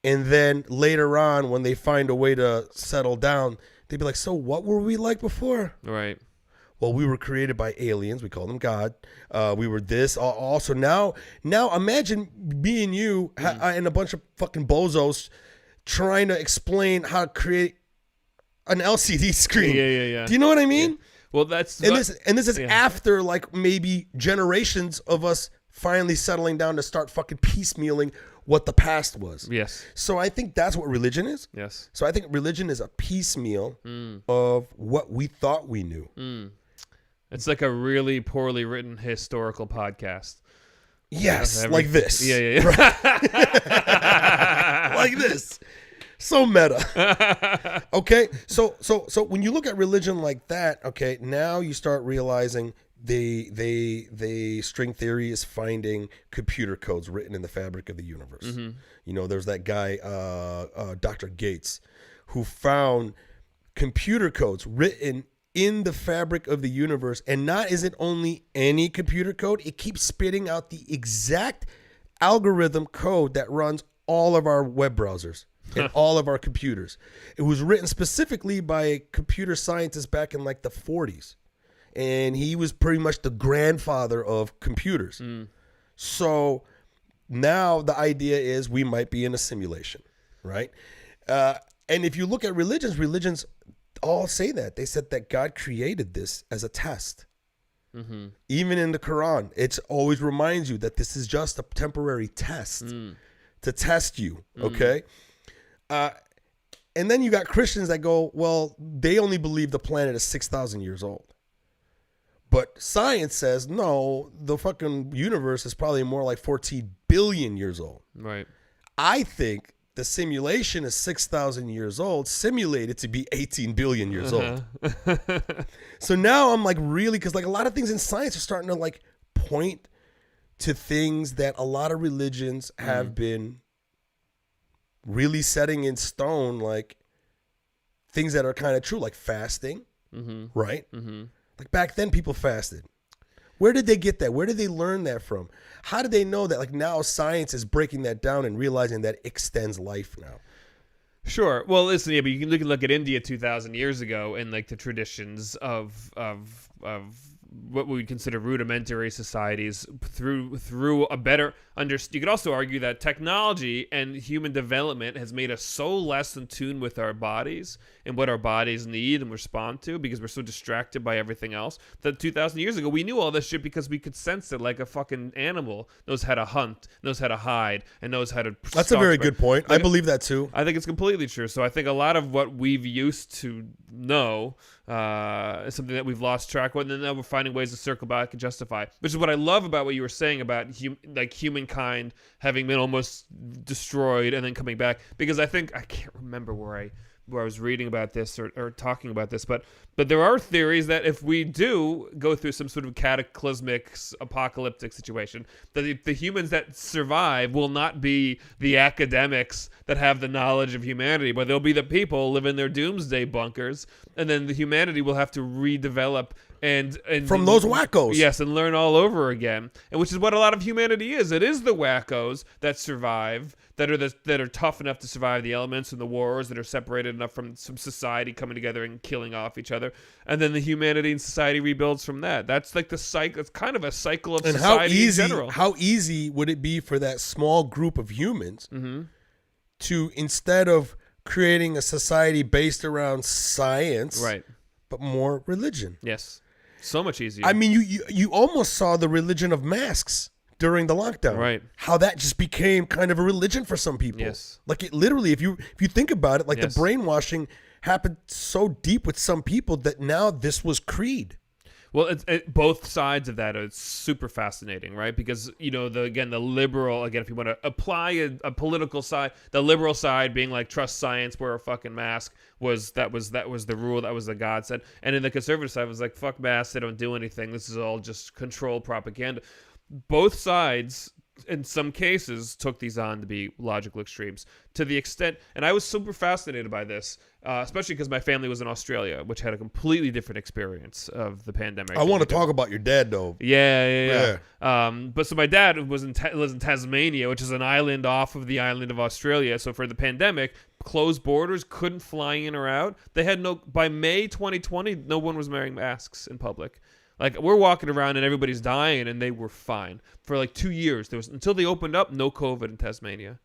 and then later on, when they find a way to settle down, they'd be like, so what were we like before? Right. Well, we were created by aliens. We call them God. We were this. Also, now imagine me and you and a bunch of fucking bozos trying to explain how to create an LCD screen. Yeah. Do you know what I mean? Yeah. Well, that's this is after like maybe generations of us finally settling down to start fucking piecemealing what the past was. Yes. So I think that's what religion is. Yes. So I think religion is a piecemeal of what we thought we knew. It's like a really poorly written historical podcast. Yes, like this. Yeah. Like this. So meta. Okay, so when you look at religion like that, okay, now you start realizing they string theory is finding computer codes written in the fabric of the universe. You know, there's that guy, Dr. Gates, who found computer codes written in the fabric of the universe, and not is it only any computer code, it keeps spitting out the exact algorithm code that runs all of our web browsers and all of our computers. It was written specifically by a computer scientist back in like the 40s, and he was pretty much the grandfather of computers. So now the idea is we might be in a simulation, right? And if you look at religions all say that. They said that God created this as a test. Even in the Quran, it always reminds you that this is just a temporary test to test you, okay? And then you got Christians that go, well, they only believe the planet is 6,000 years old. But science says, no, the fucking universe is probably more like 14 billion years old. Right. I think the simulation is 6,000 years old, simulated to be 18 billion years old. So now I'm like, really, because like a lot of things in science are starting to like point to things that a lot of religions have been really setting in stone, like things that are kind of true, like fasting, right? Like back then people fasted. Where did they get that? Where did they learn that from? How did they know that? Like now science is breaking that down and realizing that it extends life now. Sure. Well, listen, yeah, but you can look at India 2,000 years ago and like the traditions of what we would consider rudimentary societies through a better you could also argue that technology and human development has made us so less in tune with our bodies and what our bodies need and respond to, because we're so distracted by everything else, that 2,000 years ago we knew all this shit because we could sense it, like a fucking animal knows how to hunt, knows how to hide, and knows how to That's a very good point. I believe that too. I think it's completely true. So I think a lot of what we've used to know is something that we've lost track of, and then now we're finding ways to circle back and justify, which is what I love about what you were saying about humankind having been almost destroyed and then coming back. Because I can't remember where I was reading about this or talking about this, but there are theories that if we do go through some sort of cataclysmic apocalyptic situation, that the humans that survive will not be the academics that have the knowledge of humanity, but they'll be the people live in their doomsday bunkers, and then the humanity will have to redevelop and from those wackos. Yes, and learn all over again. And which is what a lot of humanity is. It is the wackos that survive, that are tough enough to survive the elements and the wars, that are separated enough from some society coming together and killing off each other. And then the humanity and society rebuilds from that. That's like the cycle. It's kind of a cycle of society in general. How easy would it be for that small group of humans to, instead of creating a society based around science, right, but more religion? Yes. So much easier. I mean, you almost saw the religion of masks during the lockdown. Right. How that just became kind of a religion for some people. Yes. Like it literally, if you think about it, like Yes. the brainwashing happened so deep with some people that now this was creed. Well, both sides of that are super fascinating, right? Because, you know, the liberal, if you want to apply a political side, the liberal side being like trust science, wear a fucking mask, was the rule, that was the God said. And in the conservative side was like, fuck masks, they don't do anything. This is all just control propaganda. Both sides, in some cases, took these on to be logical extremes to the extent, and I was super fascinated by this, especially because my family was in Australia, which had a completely different experience of the pandemic. I want to talk about your dad, though. Yeah. But so my dad lives in Tasmania, which is an island off of the island of Australia. So for the pandemic, closed borders, couldn't fly in or out. They had by May 2020, no one was wearing masks in public. Like, we're walking around and everybody's dying, and they were fine. For like 2 years, until they opened up, no COVID in Tasmania.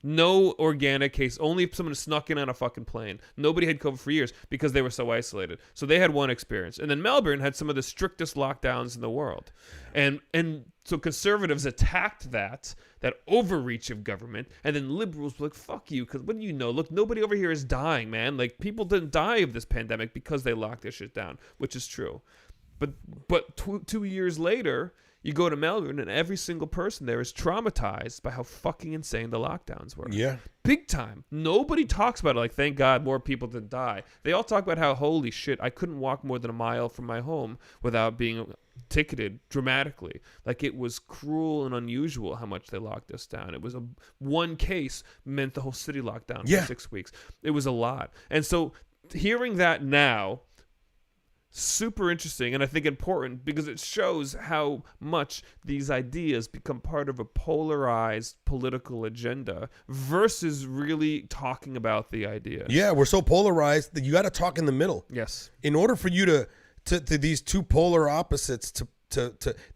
No organic case. Only if someone snuck in on a fucking plane. Nobody had COVID for years because they were so isolated. So they had one experience. And then Melbourne had some of the strictest lockdowns in the world. And so conservatives attacked that overreach of government. And then liberals were like, fuck you. Because what do you know? Look, nobody over here is dying, man. Like, people didn't die of this pandemic because they locked their shit down, which is true. But 2 years later, you go to Melbourne and every single person there is traumatized by how fucking insane the lockdowns were. Yeah. Big time. Nobody talks about it like, thank God more people didn't die. They all talk about how, holy shit, I couldn't walk more than a mile from my home without being ticketed dramatically. Like, it was cruel and unusual how much they locked us down. It was one case meant the whole city locked down for 6 weeks. It was a lot. And so hearing that now, super interesting, and I think important because it shows how much these ideas become part of a polarized political agenda versus really talking about the ideas. Yeah, we're so polarized that you got to talk in the middle. Yes. In order for you to these two polar opposites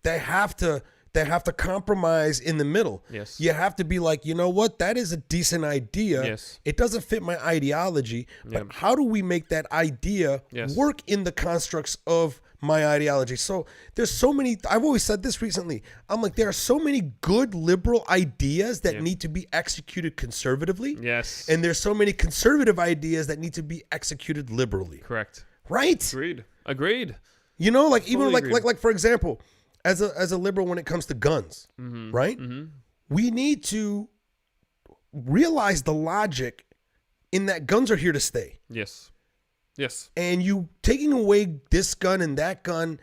they have to compromise in the middle. Yes. You have to be like, you know what? That is a decent idea. Yes. It doesn't fit my ideology, but how do we make that idea work in the constructs of my ideology? So there's so many, I've always said this recently. I'm like, there are so many good liberal ideas that need to be executed conservatively. Yes. And there's so many conservative ideas that need to be executed liberally. Correct. Right? Agreed. You know, like even Totally like for example, as a liberal when it comes to guns, right? Mm-hmm. We need to realize the logic in that guns are here to stay. Yes. And you taking away this gun and that gun,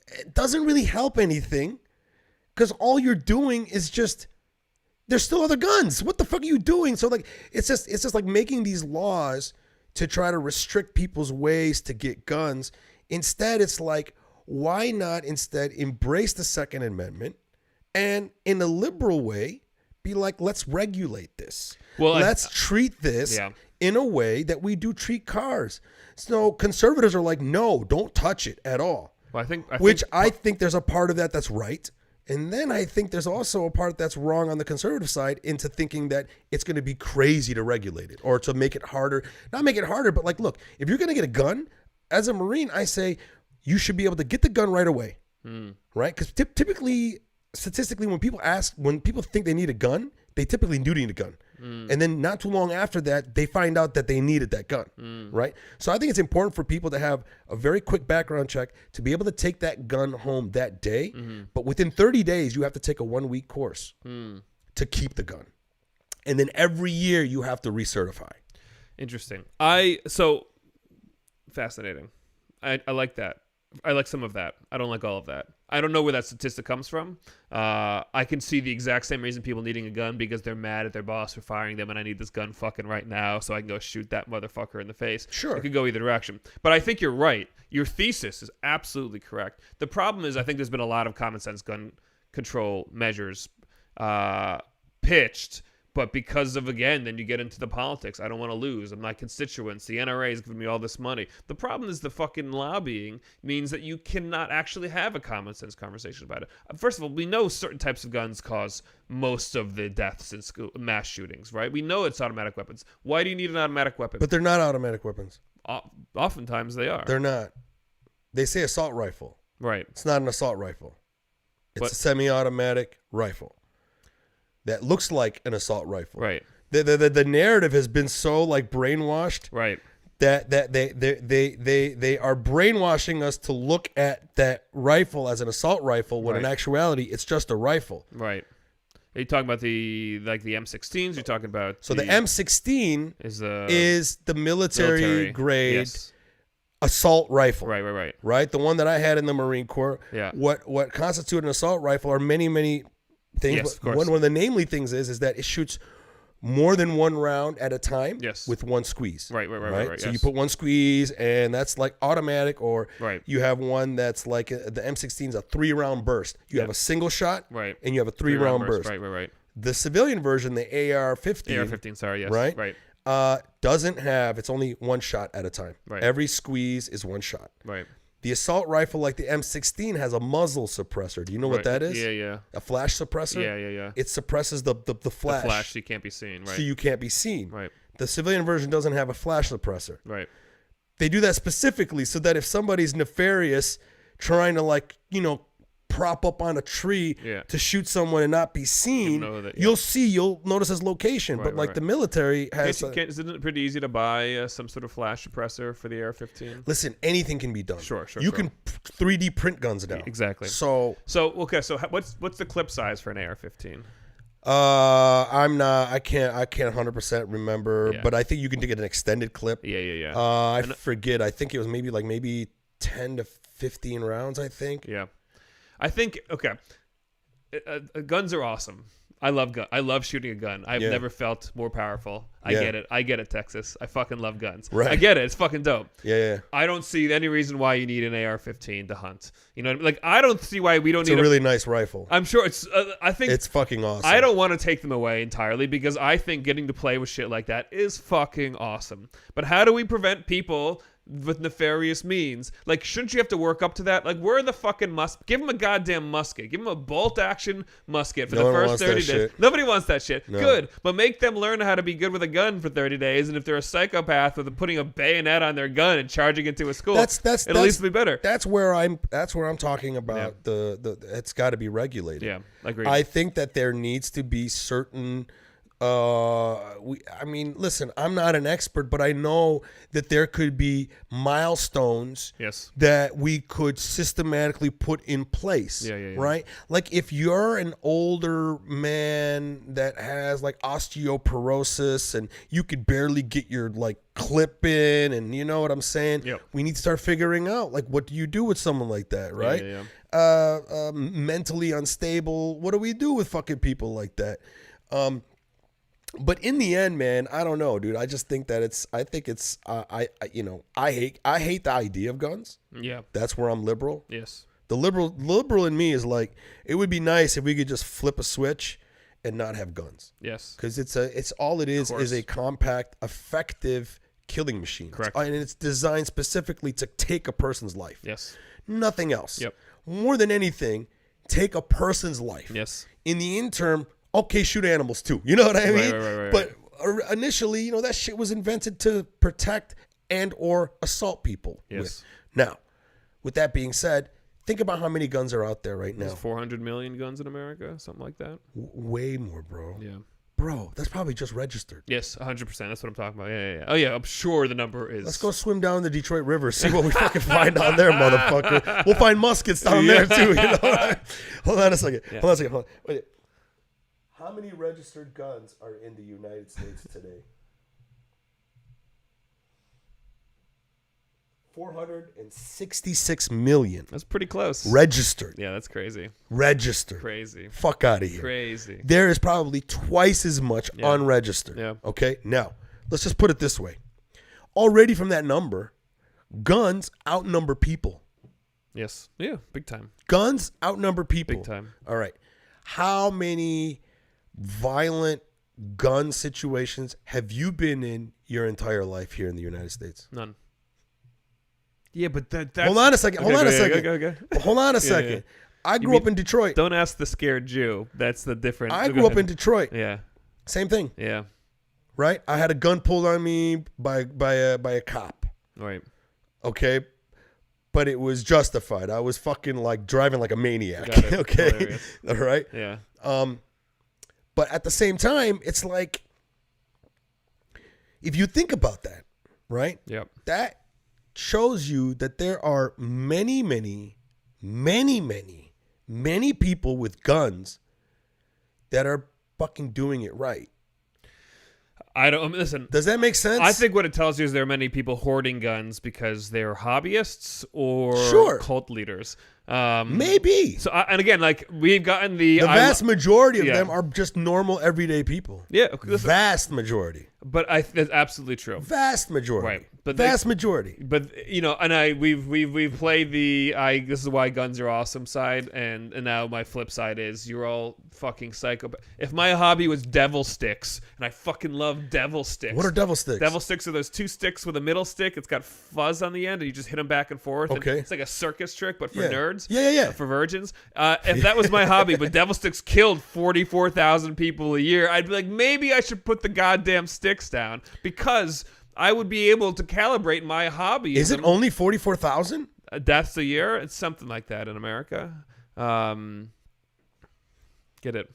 it doesn't really help anything because all you're doing is just, there's still other guns. What the fuck are you doing? So like, it's just like making these laws to try to restrict people's ways to get guns. Instead, it's like, why not instead embrace the Second Amendment and in a liberal way be like, let's regulate this. Well, let's treat this in a way that we do treat cars. So conservatives are like, no, don't touch it at all. Well, I think there's a part of that that's right. And then I think there's also a part that's wrong on the conservative side into thinking that it's going to be crazy to regulate it or to make it harder. Not make it harder, but like, look, if you're going to get a gun, as a Marine, I say, you should be able to get the gun right away, right? Because typically, statistically, when people think they need a gun, they typically do need a gun. And then not too long after that, they find out that they needed that gun, right? So I think it's important for people to have a very quick background check to be able to take that gun home that day. But within 30 days, you have to take a 1-week course to keep the gun. And then every year, you have to recertify. Interesting. So fascinating. I like that. I like some of that. I don't like all of that. I don't know where that statistic comes from. I can see the exact same reason people needing a gun because they're mad at their boss for firing them and I need this gun fucking right now so I can go shoot that motherfucker in the face. Sure. It could go either direction. But I think you're right. Your thesis is absolutely correct. The problem is I think there's been a lot of common sense gun control measures pitched. But because of, again, then you get into the politics. I don't want to lose. I'm my constituents. The NRA is giving me all this money. The problem is the fucking lobbying means that you cannot actually have a common sense conversation about it. First of all, we know certain types of guns cause most of the deaths in mass shootings, right? We know it's automatic weapons. Why do you need an automatic weapon? But they're not automatic weapons. Oftentimes they are. They're not. They say assault rifle. Right. It's not an assault rifle. It's a semi-automatic rifle that looks like an assault rifle. Right. The narrative has been so like brainwashed. Right. That they are brainwashing us to look at that rifle as an assault rifle when in actuality it's just a rifle. Right. Are you talking about the M16s? You're talking about the M16 is the military grade assault rifle. Right. Right. The one that I had in the Marine Corps. Yeah. What constitutes an assault rifle are many things. Yes, of course. One of the namely things is that it shoots more than one round at a time with one squeeze. Right. So you put one squeeze and that's like automatic, or you have one that's like the M16 is a 3-round burst. You have a single shot and you have a 3-round burst. Right. The civilian version, the AR-15, doesn't have, it's only one shot at a time. Right. Every squeeze is one shot. Right. The assault rifle, like the M16, has a muzzle suppressor. Do you know what that is? Yeah. A flash suppressor? Yeah. It suppresses the flash. The flash, so you can't be seen, right? So you can't be seen. Right. The civilian version doesn't have a flash suppressor. Right. They do that specifically so that if somebody's nefarious trying to, like, you know, prop up on a tree to shoot someone and not be seen, you'll notice his location. But like the military has... Isn't it pretty easy to buy some sort of flash suppressor for the AR-15? Listen, anything can be done. Sure. You can 3D print guns now. Exactly. So what's the clip size for an AR-15? I can't 100% remember, but I think you can get an extended clip. Yeah. I forget. I think it was maybe 10 to 15 rounds, I think. Yeah. I think guns are awesome. I love shooting a gun. I've never felt more powerful. I get it, Texas. I fucking love guns. Right. I get it. It's fucking dope. Yeah. I don't see any reason why you need an AR-15 to hunt. You know what I mean? Like, I don't see why we don't need a really nice rifle. I'm sure it's I think it's fucking awesome. I don't want to take them away entirely because I think getting to play with shit like that is fucking awesome. But how do we prevent people with nefarious means? Like, shouldn't you have to work up to that? Like, where are the fucking give them a goddamn musket. Give them a bolt action musket for the first 30 days. Shit. Nobody wants that shit. No. Good. But make them learn how to be good with a gun for 30 days. And if they're a psychopath with putting a bayonet on their gun and charging into a school, it'll at least be better. That's where I'm talking about the it's got to be regulated. Yeah, agreed. I think that there needs to be certain listen, I'm not an expert, but I know that there could be milestones that we could systematically put in place. Right? Like, if you're an older man that has like osteoporosis and you could barely get your like clip in, and you know what I'm saying? We need to start figuring out, like, what do you do with someone like that, right? Mentally unstable. What do we do with fucking people like that? But in the end, man, I don't know, dude. I just think that I hate the idea of guns. Yeah. That's where I'm liberal. Yes. The liberal in me is like, it would be nice if we could just flip a switch and not have guns. Yes. Because it's all it is a compact, effective killing machine. Correct. And it's designed specifically to take a person's life. Yes. Nothing else. Yep. More than anything, take a person's life. Yes. In the interim, okay, shoot animals too. You know what I mean? Right. But initially, that shit was invented to protect and or assault people. Yes. Now, with that being said, think about how many guns are out there right now. There's 400 million guns in America, something like that. Way more, bro. Yeah. Bro, that's probably just registered. Yes, 100%. That's what I'm talking about. Yeah. Oh, yeah, I'm sure the number is. Let's go swim down the Detroit River, see what we fucking find down there, motherfucker. We'll find muskets down there, too. You know? Hold on a second. Hold on. Wait. How many registered guns are in the United States today? 466 million. That's pretty close. Registered. Yeah, that's crazy. Registered. Crazy. Fuck out of here. Crazy. There is probably twice as much unregistered. Yeah. Okay? Now, let's just put it this way. Already from that number, guns outnumber people. Yes. Yeah, big time. Guns outnumber people. Big time. All right. How many violent gun situations have you been in your entire life here in the United States? None. Yeah, but that's... Hold on a second. Okay. Hold on a second. Yeah. I grew up in Detroit. Don't ask the scared Jew. That's the difference. I grew up in Detroit. Yeah. Same thing. Yeah. Right? I had a gun pulled on me by a cop. Right. Okay? But it was justified. I was fucking like driving like a maniac. Got it. Okay? Hilarious. All right? Yeah. But at the same time, it's like, if you think about that, right? Yep. That shows you that there are many people with guns that are fucking doing it right. Listen. Does that make sense? I think what it tells you is there are many people hoarding guns because they're hobbyists or cult leaders. Maybe. So, and again, like, we've gotten the vast majority of them are just normal everyday people. Yeah, vast majority. But that's absolutely true. Vast majority. Right. But vast majority. But and we've played the this is why guns are awesome side, and now my flip side is you're all fucking psychopath. If my hobby was devil sticks, and I fucking love devil sticks. What are devil sticks? Devil sticks are those two sticks with a middle stick. It's got fuzz on the end, and you just hit them back and forth. Okay. And it's like a circus trick, but for nerds. Yeah. For virgins. If that was my hobby, but devil sticks killed 44,000 people a year, I'd be like, maybe I should put the goddamn sticks down because I would be able to calibrate my hobby. Is it only 44,000 deaths a year? It's something like that in America. Get it?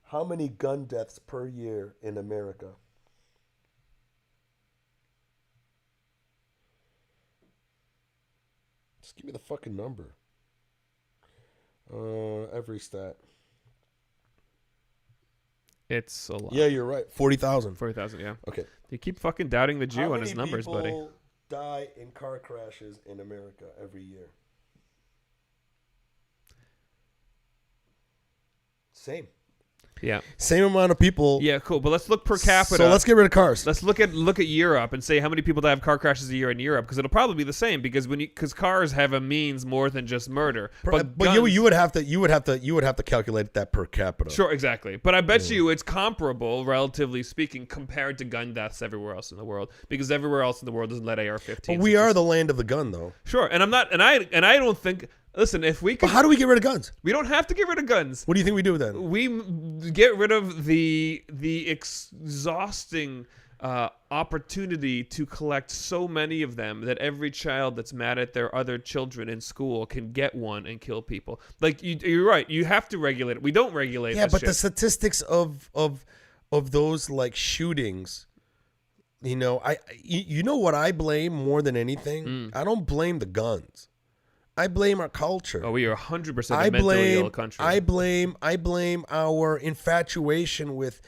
How many gun deaths per year in America? Just give me the fucking number. Every stat. It's a lot. Yeah, you're right. 40,000. 40,000, yeah. Okay. You keep fucking doubting the Jew on his numbers, buddy. How many people die in car crashes in America every year? Same. Yeah. Same amount of people. Yeah, cool. But let's look per capita. So let's get rid of cars. Let's look at Europe and say how many people die of car crashes a year in Europe, because it'll probably be the same because cars have a means more than just murder. But guns, you would have to calculate that per capita. Sure, exactly. But I bet you it's comparable, relatively speaking, compared to gun deaths everywhere else in the world, because everywhere else in the world doesn't let AR-15s. But we are the land of the gun, though. Sure, and I don't think. Listen, if we could, but how do we get rid of guns? We don't have to get rid of guns. What do you think we do then? We get rid of the exhausting opportunity to collect so many of them that every child that's mad at their other children in school can get one and kill people. Like you're right. You have to regulate it. We don't regulate. Yeah, but shit. the statistics of those like shootings. You know what I blame more than anything? I don't blame the guns. I blame our culture. Oh, we are 100% a mentally ill country. I blame our infatuation with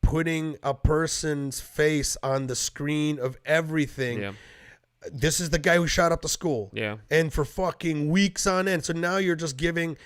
putting a person's face on the screen of everything. Yeah. This is the guy who shot up the school. Yeah. And for fucking weeks on end. So now you're just giving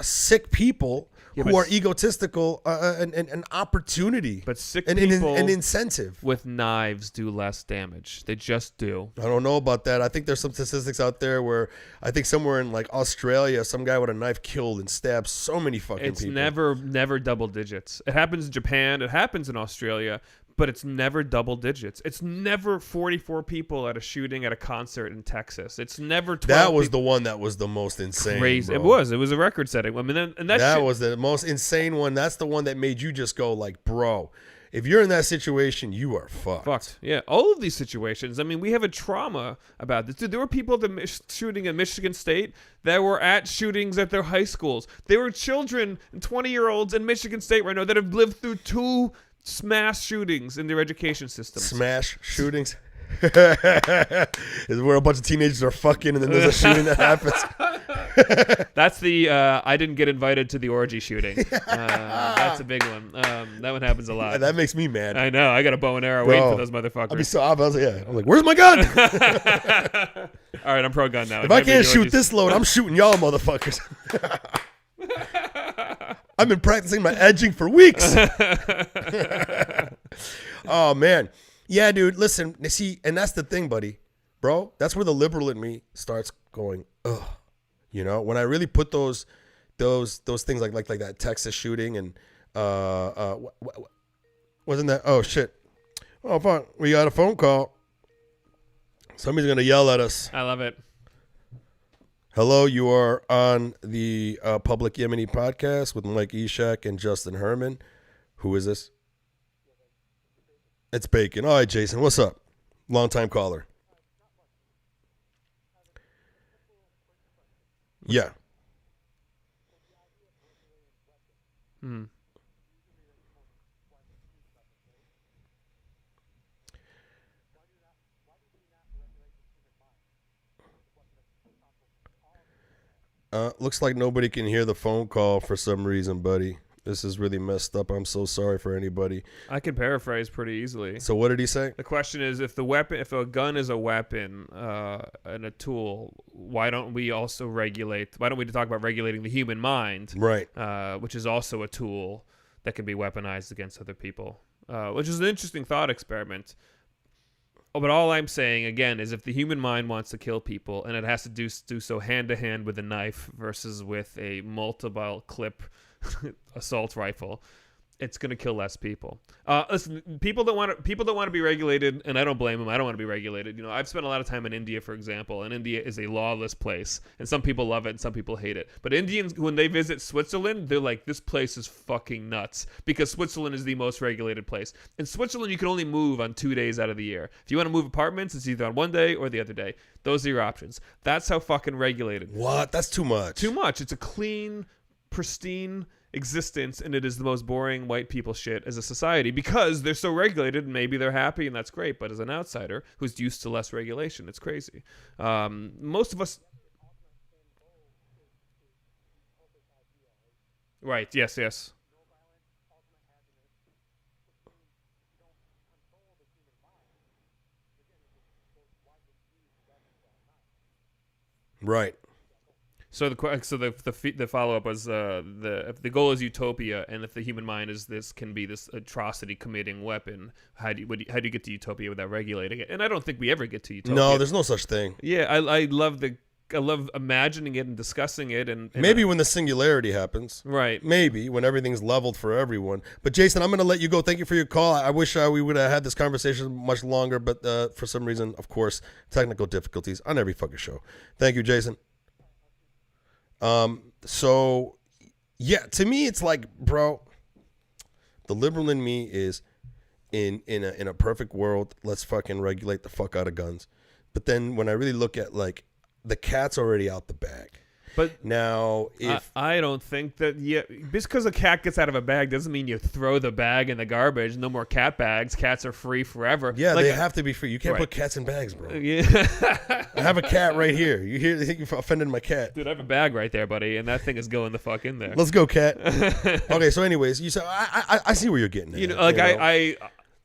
sick people who are egotistical an opportunity. But sick people an incentive. With knives do less damage. They just do. I don't know about that. I think there's some statistics out there where I think somewhere in like Australia, some guy with a knife killed and stabbed so many fucking people. It's never double digits. It happens in Japan. It happens in Australia. But it's never double digits. It's never 44 people at a shooting at a concert in Texas. It's never 12 That was the one that was the most insane. Crazy. Bro. It was a record setting. I mean, and that was the most insane one. That's the one that made you just go like, bro, if you're in that situation, you are fucked. Yeah, all of these situations. I mean, we have a trauma about this. Dude, there were people at the shooting at Michigan State that were at shootings at their high schools. There were children, 20-year-olds in Michigan State right now that have lived through 2 mass shootings in their education system. Smash shootings? Is where a bunch of teenagers are fucking and then there's a shooting that happens. That's the I didn't get invited to the orgy shooting. That's a big one. That one happens a lot. Yeah, that makes me mad. I know. I got a bow and arrow waiting for those motherfuckers. I'll be so obvious. Yeah. I'm like, where's my gun? All right, I'm pro gun now. If I can't shoot this load, I'm shooting y'all motherfuckers. I've been practicing my edging for weeks. Oh, man. Yeah, dude, listen. See, and that's the thing, buddy. Bro, that's where the liberal in me starts going, ugh. You know, when I really put those things like that Texas shooting and wasn't that? Oh, shit. Oh, fuck. We got a phone call. Somebody's going to yell at us. I love it. Hello, you are on the Public Yemeni podcast with Mike Eshaq and Justin Herman. Who is this? It's Bacon. All right, Jason, what's up? Long-time caller. Yeah. Looks like nobody can hear the phone call for some reason, buddy. This is really messed up. I'm so sorry for anybody. I can paraphrase pretty easily. So what did he say? The question is, if a gun is a weapon and a tool, why don't we also regulate? Why don't we talk about regulating the human mind, right? Which is also a tool that can be weaponized against other people, which is an interesting thought experiment. But all I'm saying again is, if the human mind wants to kill people, and it has to do so hand to hand with a knife versus with a multiple clip assault rifle, it's going to kill less people. Listen, people don't want to be regulated, and I don't blame them. I don't want to be regulated. You know, I've spent a lot of time in India, for example, and India is a lawless place, and some people love it and some people hate it. But Indians, when they visit Switzerland, they're like, this place is fucking nuts, because Switzerland is the most regulated place. In Switzerland, you can only move on 2 days out of the year. If you want to move apartments, it's either on one day or the other day. Those are your options. That's how fucking regulated. What? That's too much. Too much. It's a clean, pristine existence, and it is the most boring white people shit as a society, because they're so regulated, and maybe they're happy, and that's great. But as an outsider who's used to less regulation, it's crazy. Most of us, right? Yes. Right. So the follow up was if the goal is utopia, and if the human mind is this atrocity committing weapon, how do you get to utopia without regulating it? And I don't think we ever get to utopia. No, there's no such thing. Yeah, I love imagining it and discussing it, and maybe when the singularity happens, right? Maybe when everything's leveled for everyone. But Jason, I'm going to let you go. Thank you for your call. I wish we would have had this conversation much longer, but for some reason, of course, technical difficulties on every fucking show. Thank you, Jason. So yeah, to me, it's like, bro, the liberal in me is in a perfect world, let's fucking regulate the fuck out of guns. But then when I really look at, like, the cat's already out the bag. But now, if I don't think that, just because a cat gets out of a bag doesn't mean you throw the bag in the garbage. No more cat bags. Cats are free forever. Yeah, they have to be free. You can't put cats in bags, bro. Yeah. I have a cat right here. You think you offended my cat? Dude, I have a bag right there, buddy, and that thing is going the fuck in there. Let's go, cat. Okay, so anyways, you said I see where you're getting at. You know, like, I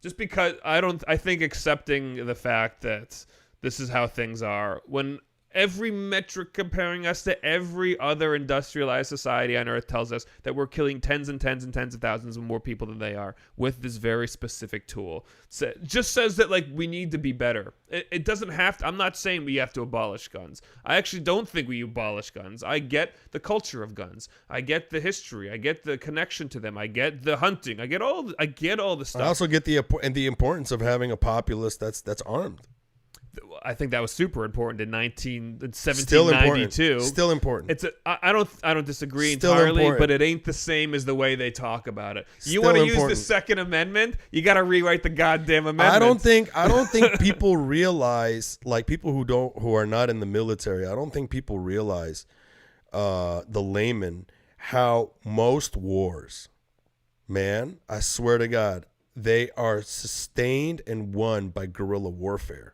just because I think accepting the fact that this is how things are, when every metric comparing us to every other industrialized society on Earth tells us that we're killing tens and tens and tens of thousands of more people than they are with this very specific tool. So it just says that, like, we need to be better. It doesn't have to. I'm not saying we have to abolish guns. I actually don't think we abolish guns. I get the culture of guns. I get the history. I get the connection to them. I get the hunting. I get all the stuff. I also get the importance of having a populace that's armed. I think that was super important in 1792. Still important. I don't disagree Still entirely, important. but it ain't the same as the way they talk about it. You Still want to use important. the Second Amendment? You got to rewrite the goddamn amendment. I don't think people realize, like, people who are not in the military, I don't think people realize, the layman, how most wars, man, I swear to God, they are sustained and won by guerrilla warfare.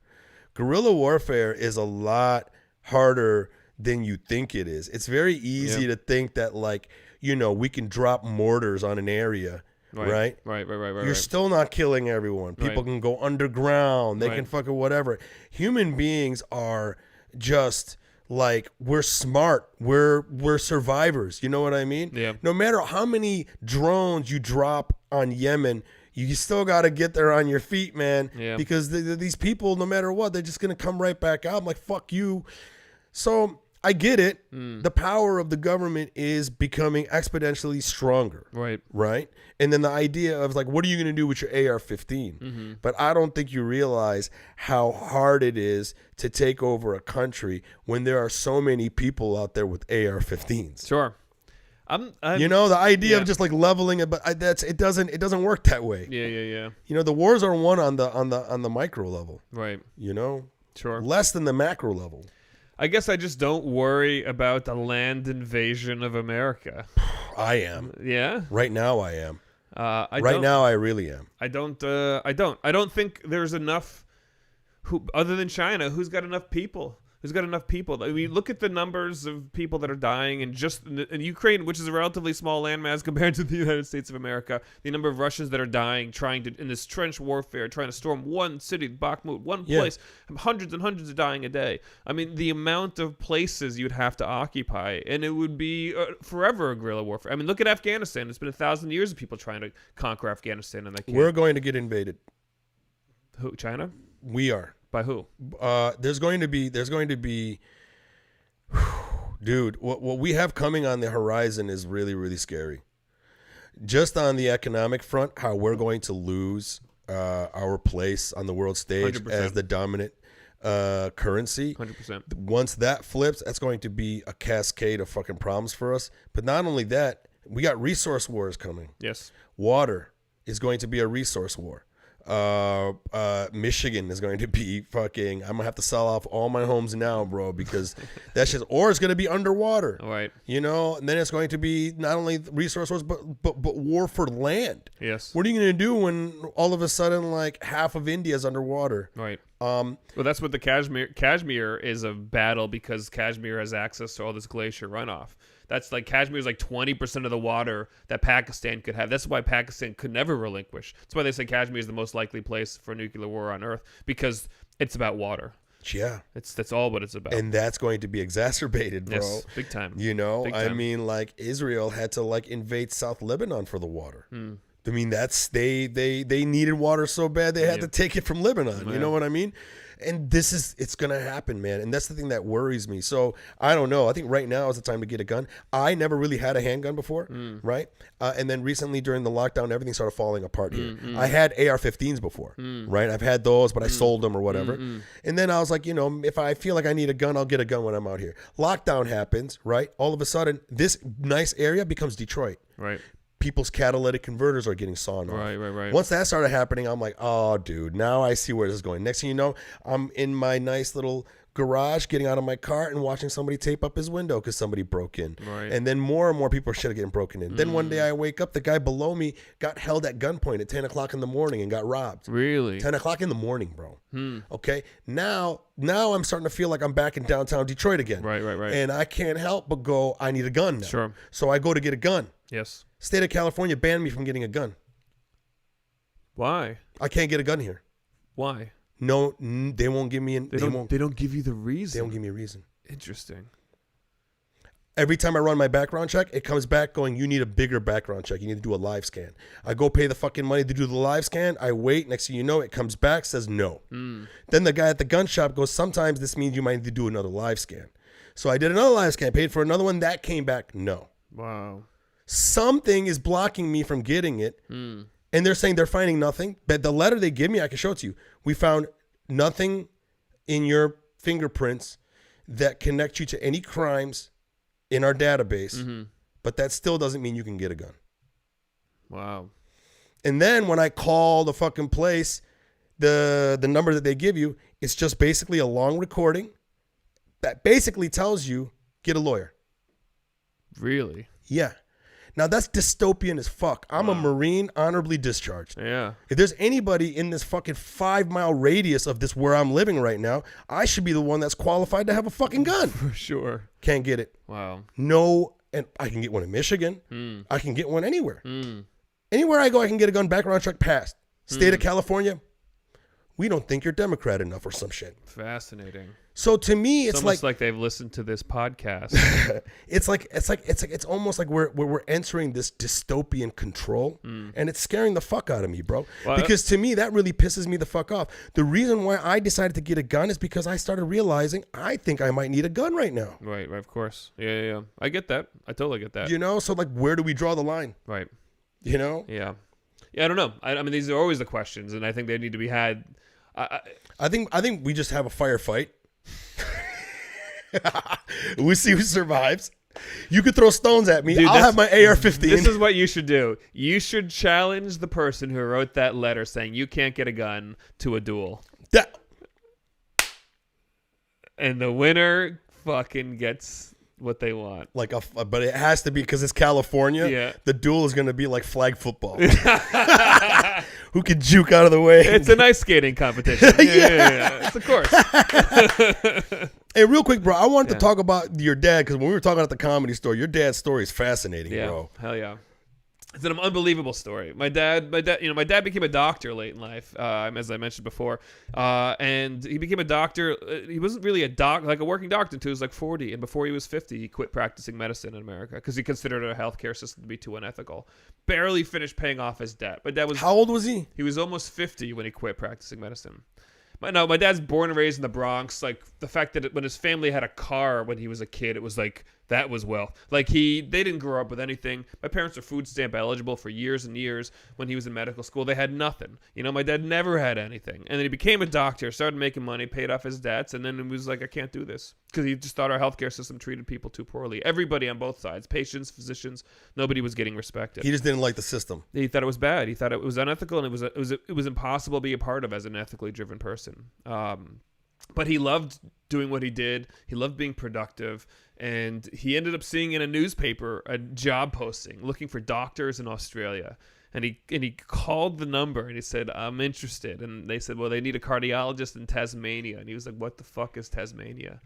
Guerrilla warfare is a lot harder than you think it is. It's very easy to think that, like, you know, we can drop mortars on an area, right? Right. You're still not killing everyone. People can go underground. They can fucking whatever. Human beings are just, like, we're smart. We're survivors. You know what I mean? Yeah. No matter how many drones you drop on Yemen, you still got to get there on your feet, man. Yeah. Because these people, no matter what, they're just going to come right back out. I'm like, fuck you. So I get it. The power of the government is becoming exponentially stronger. Right? And then the idea of, like, what are you going to do with your AR-15? Mm-hmm. But I don't think you realize how hard it is to take over a country when there are so many people out there with AR-15s. Sure. You know, the idea of just, like, leveling it, but it doesn't work that way. Yeah. You know, the wars are won on the micro level. Right. You know, Sure. less than the macro level. I guess I just don't worry about the land invasion of America. I am. Yeah. Right now, I am. Right now, I really am. I don't think there's enough. Other than China, who's got enough people? I mean, look at the numbers of people that are dying in Ukraine, which is a relatively small landmass compared to the United States of America. The number of Russians that are dying in this trench warfare, trying to storm one city, Bakhmut, one place. Hundreds and hundreds are dying a day. I mean, the amount of places you'd have to occupy, and it would be forever a guerrilla warfare. I mean, look at Afghanistan. It's been 1,000 years of people trying to conquer Afghanistan, and they can't. We're going to get invaded. Who? China? We are. By who? There's going to be, dude, what we have coming on the horizon is really, really scary. Just on the economic front, how we're going to lose our place on the world stage 100%. as the dominant currency. 100%. Once that flips, that's going to be a cascade of fucking problems for us. But not only that, we got resource wars coming. Yes. Water is going to be a resource war. Michigan is going to be fucking, I'm gonna have to sell off all my homes now, bro, because that's just, or it's gonna be underwater. All right. You know, and then it's going to be not only resource wars, but war for land. Yes. What are you gonna do when all of a sudden like half of India is underwater? Right. Well, that's what the Kashmir is a battle, because Kashmir has access to all this glacier runoff. That's like, Kashmir is like 20% of the water that Pakistan could have. That's why Pakistan could never relinquish. That's why they say Kashmir is the most likely place for a nuclear war on Earth, because it's about water. Yeah. That's all what it's about. And that's going to be exacerbated, bro. Yes, big time. You know, Big I time. mean, like Israel had to like invade South Lebanon for the water. I mean, that's they needed water so bad they had to take it from Lebanon. You know what I mean? And it's going to happen, man. And that's the thing that worries me. So I don't know. I think right now is the time to get a gun. I never really had a handgun before, right? And then recently during the lockdown, everything started falling apart here. I had AR-15s before, right? I've had those, but I sold them or whatever. And then I was like, you know, if I feel like I need a gun, I'll get a gun when I'm out here. Lockdown happens, right? All of a sudden, this nice area becomes Detroit. Right. People's catalytic converters are getting sawn off. Right. Once that started happening, I'm like, oh, dude, now I see where this is going. Next thing you know, I'm in my nice little garage, getting out of my car and watching somebody tape up his window because somebody broke in. Right. And then more and more people are getting broken in. Then one day I wake up, the guy below me got held at gunpoint at 10 o'clock in the morning and got robbed. Really? 10 o'clock in the morning, bro. Okay? Now I'm starting to feel like I'm back in downtown Detroit again. Right. And I can't help but go, I need a gun now. Sure. So I go to get a gun. Yes. State of California banned me from getting a gun. Why? I can't get a gun here. Why? No, they won't give me. They don't give you the reason. They don't give me a reason. Interesting. Every time I run my background check, it comes back going, you need a bigger background check. You need to do a live scan. I go pay the fucking money to do the live scan. I wait. Next thing you know, it comes back, says no. Then the guy at the gun shop goes, sometimes this means you might need to do another live scan. So I did another live scan, paid for another one. That came back no. Wow. Something is blocking me from getting it. And they're saying they're finding nothing. But the letter they give me, I can show it to you. We found nothing in your fingerprints that connect you to any crimes in our database. But that still doesn't mean you can get a gun. Wow. And then when I call the fucking place, the number that they give you, it's just basically a long recording that basically tells you, get a lawyer. Really? Yeah. Now, that's dystopian as fuck. I'm a Marine honorably discharged. Yeah. If there's anybody in this fucking 5-mile radius of this where I'm living right now, I should be the one that's qualified to have a fucking gun. For sure. Can't get it. Wow. No, and I can get one in Michigan. I can get one anywhere. Anywhere I go, I can get a gun. Background check passed. State of California, we don't think you're Democrat enough or some shit. Fascinating. So to me, It's almost like they've listened to this podcast. it's almost like we're entering this dystopian control, and it's scaring the fuck out of me, bro. Well, because to me, that really pisses me the fuck off. The reason why I decided to get a gun is because I started realizing I think I might need a gun right now. Right, of course. Yeah. I get that. I totally get that. You know, so like, where do we draw the line? Right. You know? Yeah, I don't know. I mean, these are always the questions, and I think they need to be had. I think we just have a firefight. We see who survives. You could throw stones at me. Dude, I'll have my AR-15. This is what you should do. You should challenge the person who wrote that letter saying you can't get a gun to a duel. And the winner fucking gets what they want. But it has to be because it's California. Yeah. The duel is going to be like flag football. Who can juke out of the way? It's an ice skating competition. Yeah. Of course. Hey, real quick, bro. I wanted to talk about your dad because when we were talking at the Comedy Store, your dad's story is fascinating, bro. Hell yeah. It's an unbelievable story. My dad became a doctor late in life, as I mentioned before, and he became a doctor. He wasn't really like a working doctor until he was like 40, and before he was 50, he quit practicing medicine in America because he considered our healthcare system to be too unethical. Barely finished paying off his debt. My dad was How old was he? He was almost 50 when he quit practicing medicine. My dad's born and raised in the Bronx. Like the fact that when his family had a car when he was a kid, it was like that was wealth. Like they didn't grow up with anything. My parents were food stamp eligible for years and years. When he was in medical school, they had nothing. You know, my dad never had anything. And then he became a doctor, started making money, paid off his debts, and then he was like, I can't do this because he just thought our healthcare system treated people too poorly. Everybody on both sides, patients, physicians, nobody was getting respected. He just didn't like the system. He thought it was bad. He thought it was unethical, and it was impossible to be a part of as an ethically driven person. But he loved doing what he did. He loved being productive. And he ended up seeing in a newspaper a job posting looking for doctors in Australia. And he called the number and he said, I'm interested. And they said, well, they need a cardiologist in Tasmania. And he was like, what the fuck is Tasmania?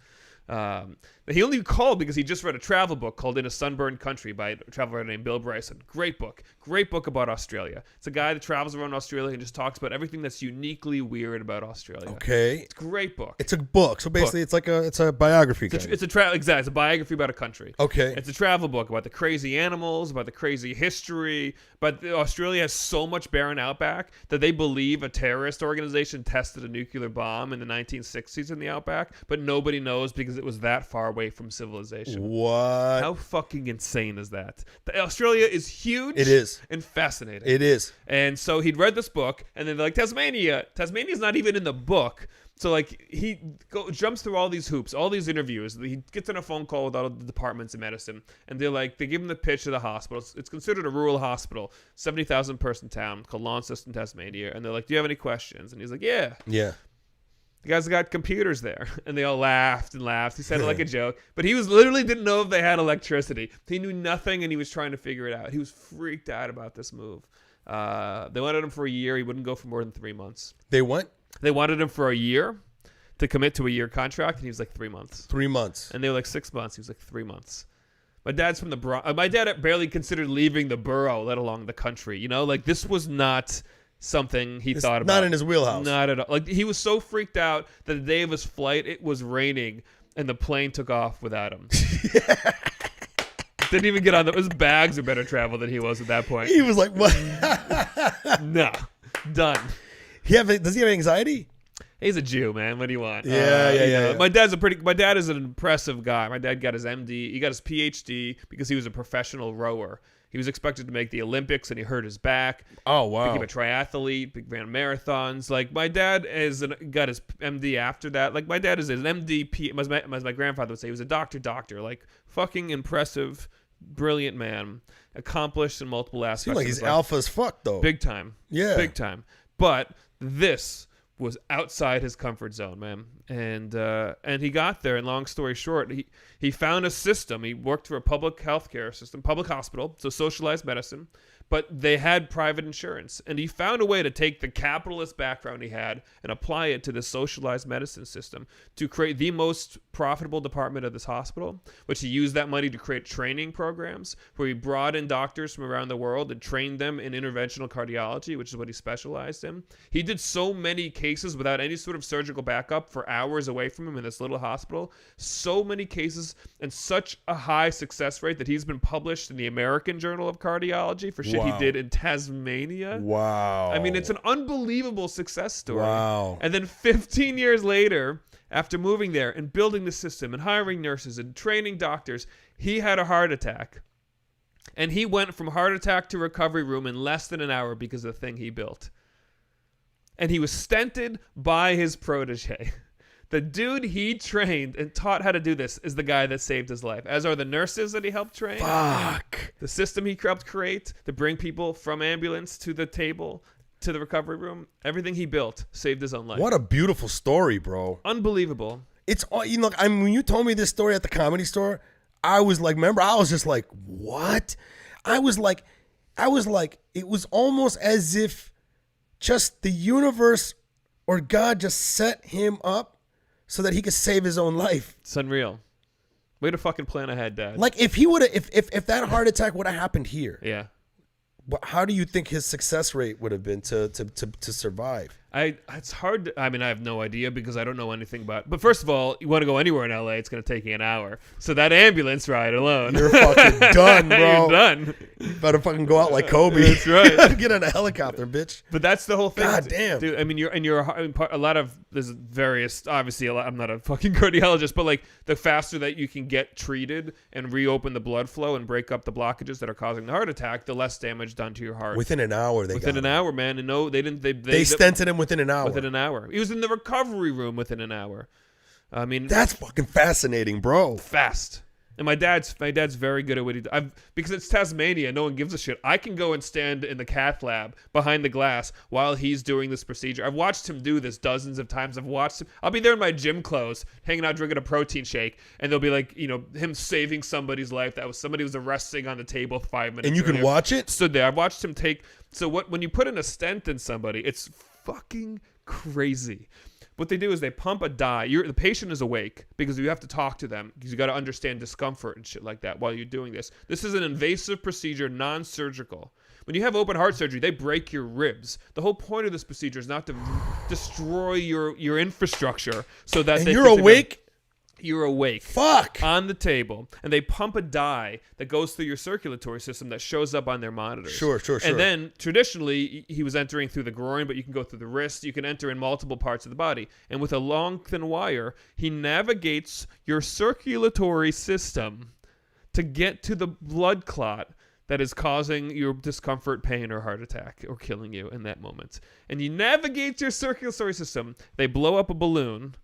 But he only called because he just read a travel book called In a Sunburned Country by a travel writer named Bill Bryson. Great book about Australia. It's a guy that travels around Australia and just talks about everything that's uniquely weird about Australia. Okay, it's a great book. It's a book, so basically it's a biography. Exactly. It's a biography about a country. Okay, it's a travel book about the crazy animals, about the crazy history. But Australia has so much barren outback that they believe a terrorist organization tested a nuclear bomb in the 1960s in the outback, but nobody knows because it was that far away from civilization. What? How fucking insane is that? Australia is huge. It is. And fascinating. It is. And so he'd read this book, and then they're like, Tasmania's not even in the book. So like he jumps through all these hoops, all these interviews. He gets on a phone call with all the departments of medicine, and they give him the pitch of the hospital. It's considered a rural hospital, 70,000 person town called Launceston, Tasmania. And they're like, do you have any questions? And he's like, yeah. Yeah. The guys got computers there. And they all laughed and laughed. He said it like a joke. But he literally didn't know if they had electricity. He knew nothing, and he was trying to figure it out. He was freaked out about this move. They wanted him for a year. He wouldn't go for more than 3 months. They what? They wanted him for a year to commit to a year contract, and he was like 3 months. 3 months. And they were like 6 months. He was like 3 months. My dad's from the Bronx. My dad barely considered leaving the borough, let alone the country. You know, like this was not something he thought about. Not in his wheelhouse. Not at all. Like he was so freaked out that the day of his flight, it was raining, and the plane took off without him. Didn't even get on his bags are better travel than he was at that point. He was like, what? No. Done. Does he have anxiety? He's a Jew, man. What do you want? Yeah. My dad is an impressive guy. My dad got his MD. He got his PhD because he was a professional rower. He was expected to make the Olympics, and he hurt his back. Oh, wow. Became a triathlete, ran marathons. Like, my dad got his MD after that. Like, my dad is an MD, as my grandfather would say. He was a doctor. Like, fucking impressive, brilliant man. Accomplished in multiple aspects. Seems like he's alpha as fuck, though. Big time. Yeah. Big time. But this was outside his comfort zone, man. And he got there, and long story short, he found a system. He worked for a public healthcare system, public hospital, so socialized medicine, but they had private insurance. And he found a way to take the capitalist background he had and apply it to the socialized medicine system to create the most profitable department of this hospital, which he used that money to create training programs where he brought in doctors from around the world and trained them in interventional cardiology, which is what he specialized in. He did so many cases without any sort of surgical backup for hours away from him in this little hospital. So many cases and such a high success rate that he's been published in the American Journal of Cardiology for shit he did in Tasmania. Wow. I mean, it's an unbelievable success story. Wow. And then 15 years later, after moving there and building the system and hiring nurses and training doctors, he had a heart attack. And he went from heart attack to recovery room in less than an hour because of the thing he built. And he was stented by his protege. The dude he trained and taught how to do this is the guy that saved his life, as are the nurses that he helped train. Fuck. The system he helped create to bring people from ambulance to the table, to the recovery room. Everything he built saved his own life. What a beautiful story, bro. Unbelievable. It's, you know, I mean, when you told me this story at the Comedy Store, I was like, remember, I was just like, what? I was like, it was almost as if just the universe or God just set him up so that he could save his own life. It's unreal. Way to fucking plan ahead, Dad. Like if he would have, if that heart attack would have happened here, yeah. how do you think his success rate would have been to survive? It's hard. I mean, I have no idea because I don't know anything about. But first of all, you want to go anywhere in LA, it's going to take you an hour. So that ambulance ride alone, You're fucking done, bro. You're done. You better fucking go out like Kobe. That's right. Get on a helicopter, bitch. But that's the whole thing. God damn. Dude, I mean, a lot of there's various. Obviously, I'm not a fucking cardiologist, but like the faster that you can get treated and reopen the blood flow and break up the blockages that are causing the heart attack, the less damage done to your heart. Within an hour, within an hour, man. And no, they didn't. They stented him within an hour. Within an hour. He was in the recovery room within an hour. I mean, that's fucking fascinating, bro. Fast. And my dad's very good at what he does. Because it's Tasmania, no one gives a shit. I can go and stand in the cath lab behind the glass while he's doing this procedure. I've watched him do this dozens of times. I'll be there in my gym clothes, hanging out, drinking a protein shake, and they'll be like, him saving somebody's life. Somebody was arresting on the table 5 minutes. And you can watch it? Stood there. I've watched him take. So when you put in a stent in somebody, it's fucking crazy. What they do is they pump a dye. The patient is awake because you have to talk to them because you got to understand discomfort and shit like that while you're doing this. This is an invasive procedure, non-surgical. When you have open heart surgery, they break your ribs. The whole point of this procedure is not to destroy your infrastructure so that you're awake. You're awake. Fuck. On the table. And they pump a dye that goes through your circulatory system that shows up on their monitors. Sure. And then, traditionally, he was entering through the groin, but you can go through the wrist. You can enter in multiple parts of the body. And with a long, thin wire, he navigates your circulatory system to get to the blood clot that is causing your discomfort, pain, or heart attack, or killing you in that moment. And you navigate your circulatory system. They blow up a balloon,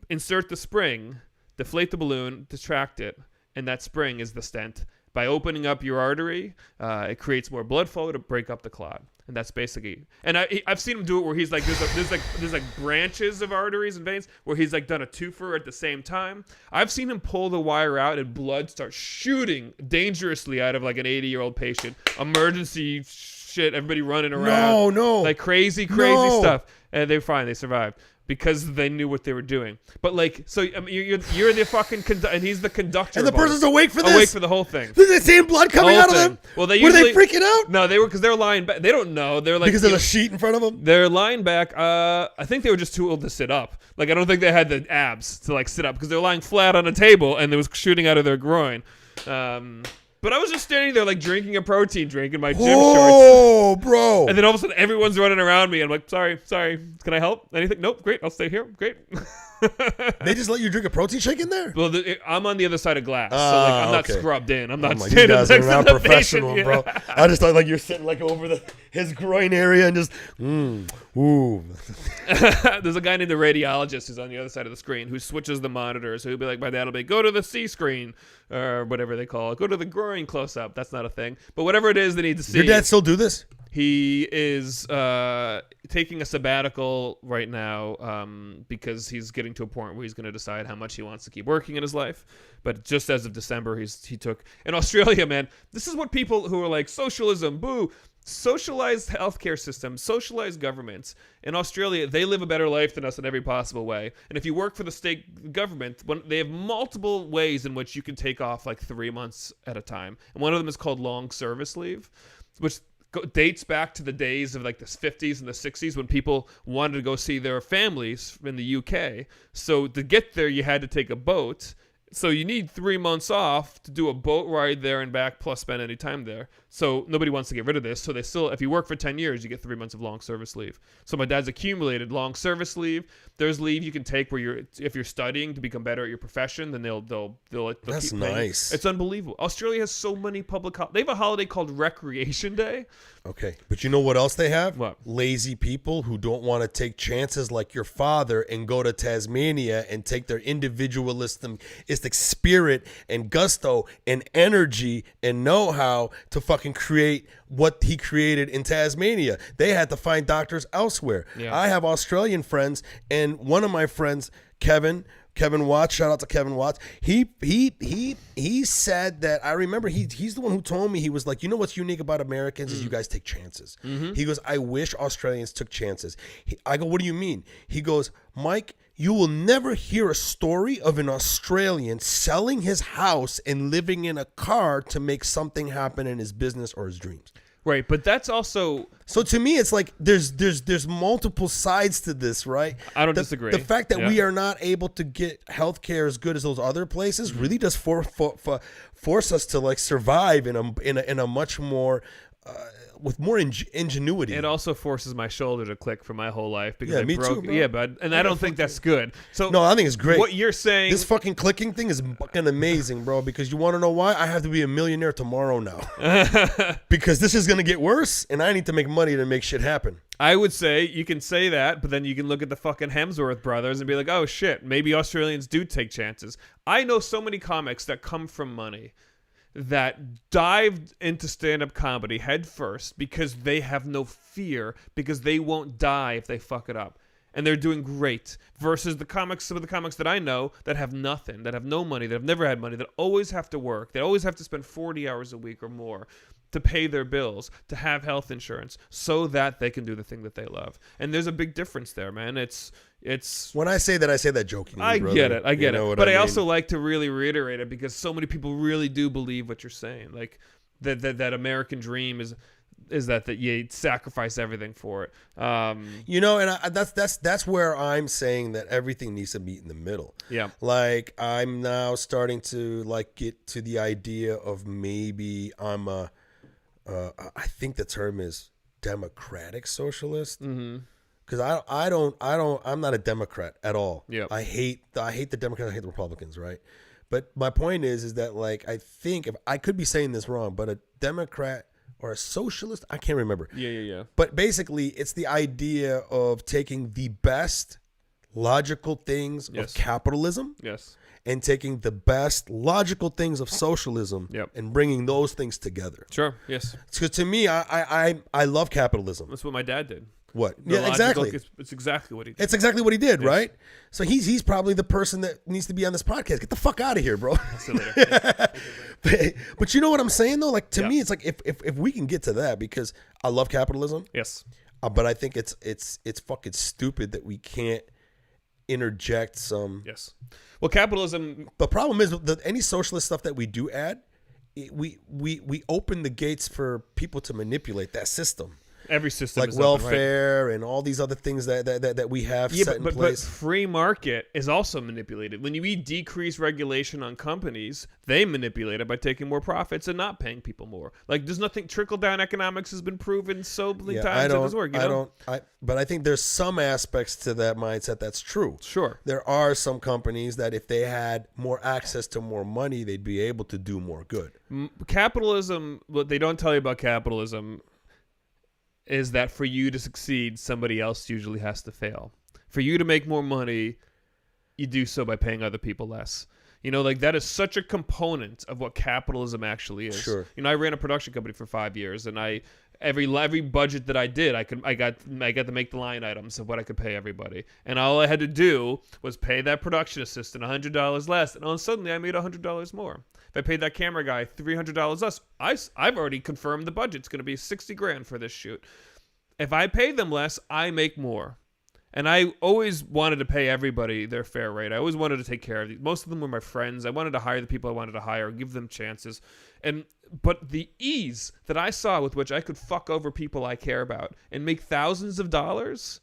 insert the spring, deflate the balloon, distract it, and that spring is the stent. By opening up your artery, it creates more blood flow to break up the clot, and that's basically. And I've seen him do it where he's like there's branches of arteries and veins where he's like done a twofer at the same time. I've seen him pull the wire out and blood starts shooting dangerously out of like an 80-year-old patient. Emergency shit, everybody running around. No, like crazy stuff, and they're fine. They survived. Because they knew what they were doing. But like, so I mean, you're the fucking and he's the conductor. And the person's awake for this. Awake for the whole thing. Did they see blood coming out of them? Well, were they freaking out? No, they were because they're lying back. They don't know. They're like because there's a sheet in front of them. They're lying back. I think they were just too old to sit up. Like I don't think they had the abs to like sit up because they're lying flat on a table and it was shooting out of their groin. But I was just standing there like drinking a protein drink in my gym shorts. Oh, bro. And then all of a sudden everyone's running around me. I'm like, sorry. Can I help? Anything? Nope. Great. I'll stay here. Great. They just let you drink a protein shake in there? Well, I'm on the other side of glass. So like, I'm not scrubbed in. I'm not standing you guys next are not to the professional, patient. bro. I just thought like you're sitting like over his groin area and just, ooh. There's a guy named the radiologist who's on the other side of the screen who switches the monitors. So he'll be like, my dad will be, go to the C screen or whatever they call it. Go to the groin close up. That's not a thing. But whatever it is they need to see. Your dad still do this? He is taking a sabbatical right now because he's getting to a point where he's going to decide how much he wants to keep working in his life. But just as of December, he took... In Australia, man, this is what people who are like, socialism, boo, socialized healthcare system, socialized governments. In Australia, they live a better life than us in every possible way. And if you work for the state government, they have multiple ways in which you can take off like 3 months at a time. And one of them is called long service leave, which... dates back to the days of like the 50s and the 60s when people wanted to go see their families in the UK. So to get there, you had to take a boat. So you need 3 months off to do a boat ride there and back plus spend any time there. So nobody wants to get rid of this. So they still, if you work for 10 years, you get 3 months of long service leave. So my dad's accumulated long service leave. There's leave you can take where if you're studying to become better at your profession, then they'll That's keep nice. It's unbelievable. Australia has so many they have a holiday called Recreation Day. Okay, but you know what else they have? What? Lazy people who don't want to take chances like your father and go to Tasmania and take their individualistic spirit and gusto and energy and know-how to fucking create what he created in Tasmania. They had to find doctors elsewhere. Yeah. I have Australian friends, and one of my friends, Kevin Watts, shout out to Kevin Watts. He said that, I remember he's the one who told me, he was like, you know what's unique about Americans is you guys take chances. Mm-hmm. He goes, I wish Australians took chances. I go, what do you mean? He goes, Mike, you will never hear a story of an Australian selling his house and living in a car to make something happen in his business or his dreams. Right, but that's also... So to me, it's like there's multiple sides to this, right? I don't disagree. The fact that we are not able to get healthcare as good as those other places really does force us to like survive in a much more with more ingenuity. It also forces my shoulder to click for my whole life because I me broke. too, bro. Yeah, but I don't think that's good. So no, I think it's great. What you're saying, this fucking clicking thing is fucking amazing, bro. Because you want to know why? I have to be a millionaire tomorrow now. Because this is gonna get worse, and I need to make money to make shit happen. I would say you can say that, but then you can look at the fucking Hemsworth brothers and be like, oh shit, maybe Australians do take chances. I know so many comics that come from money that dived into stand-up comedy head first because they have no fear, because they won't die if they fuck it up. And they're doing great. Versus some of the comics that I know that have nothing, that have no money, that have never had money, that always have to work, that always have to spend 40 hours a week or more to pay their bills, to have health insurance, so that they can do the thing that they love. And there's a big difference there, man. It's when I say that jokingly. I brother. get it. I get it. But I also mean? like to really reiterate it because so many people really do believe what you're saying. Like that American dream is that you sacrifice everything for it. And that's where I'm saying that everything needs to meet in the middle. Yeah. Like I'm now starting to like get to the idea of maybe I'm I think the term is democratic socialist. Mm-hmm. Because I'm not a Democrat at all. Yeah. I hate the Democrats. I hate the Republicans. Right. But my point is that like I think if I could be saying this wrong, but a Democrat or a socialist, I can't remember. Yeah. But basically, it's the idea of taking the best logical things of capitalism. Yes. And taking the best logical things of socialism and bringing those things together. Sure. Yes. Because to me, I love capitalism. That's what my dad did. What? The exactly. It's exactly what he did. It's exactly what he did, right? So he's probably the person that needs to be on this podcast. Get the fuck out of here, bro. See you later. But you know what I'm saying though? Like to me, it's like if we can get to that, because I love capitalism. Yes. But I think it's fucking stupid that we can't interject some. Yes. Well, capitalism. The problem is that any socialist stuff that we do add, we open the gates for people to manipulate that system. Every system like is welfare and all these other things that we have set in place. But free market is also manipulated. When we decrease regulation on companies, they manipulate it by taking more profits and not paying people more. Like there's nothing, trickle down economics has been proven so many times it doesn't work. But I think there's some aspects to that mindset that's true. Sure. There are some companies that if they had more access to more money, they'd be able to do more good. Capitalism, what they don't tell you about capitalism is that for you to succeed, somebody else usually has to fail. For you to make more money, you do so by paying other people less. Like that is such a component of what capitalism actually is. Sure. I ran a production company for 5 years, and every budget that I did, I got to make the line items of what I could pay everybody, and all I had to do was pay that production assistant $100 less, and suddenly I made $100 more. If I paid that camera guy $300 less, I've already confirmed the budget's going to be $60,000 for this shoot. If I pay them less, I make more. And I always wanted to pay everybody their fair rate. I always wanted to take care of these. Most of them were my friends. I wanted to hire the people I wanted to hire, give them chances. But the ease that I saw with which I could fuck over people I care about and make thousands of dollars,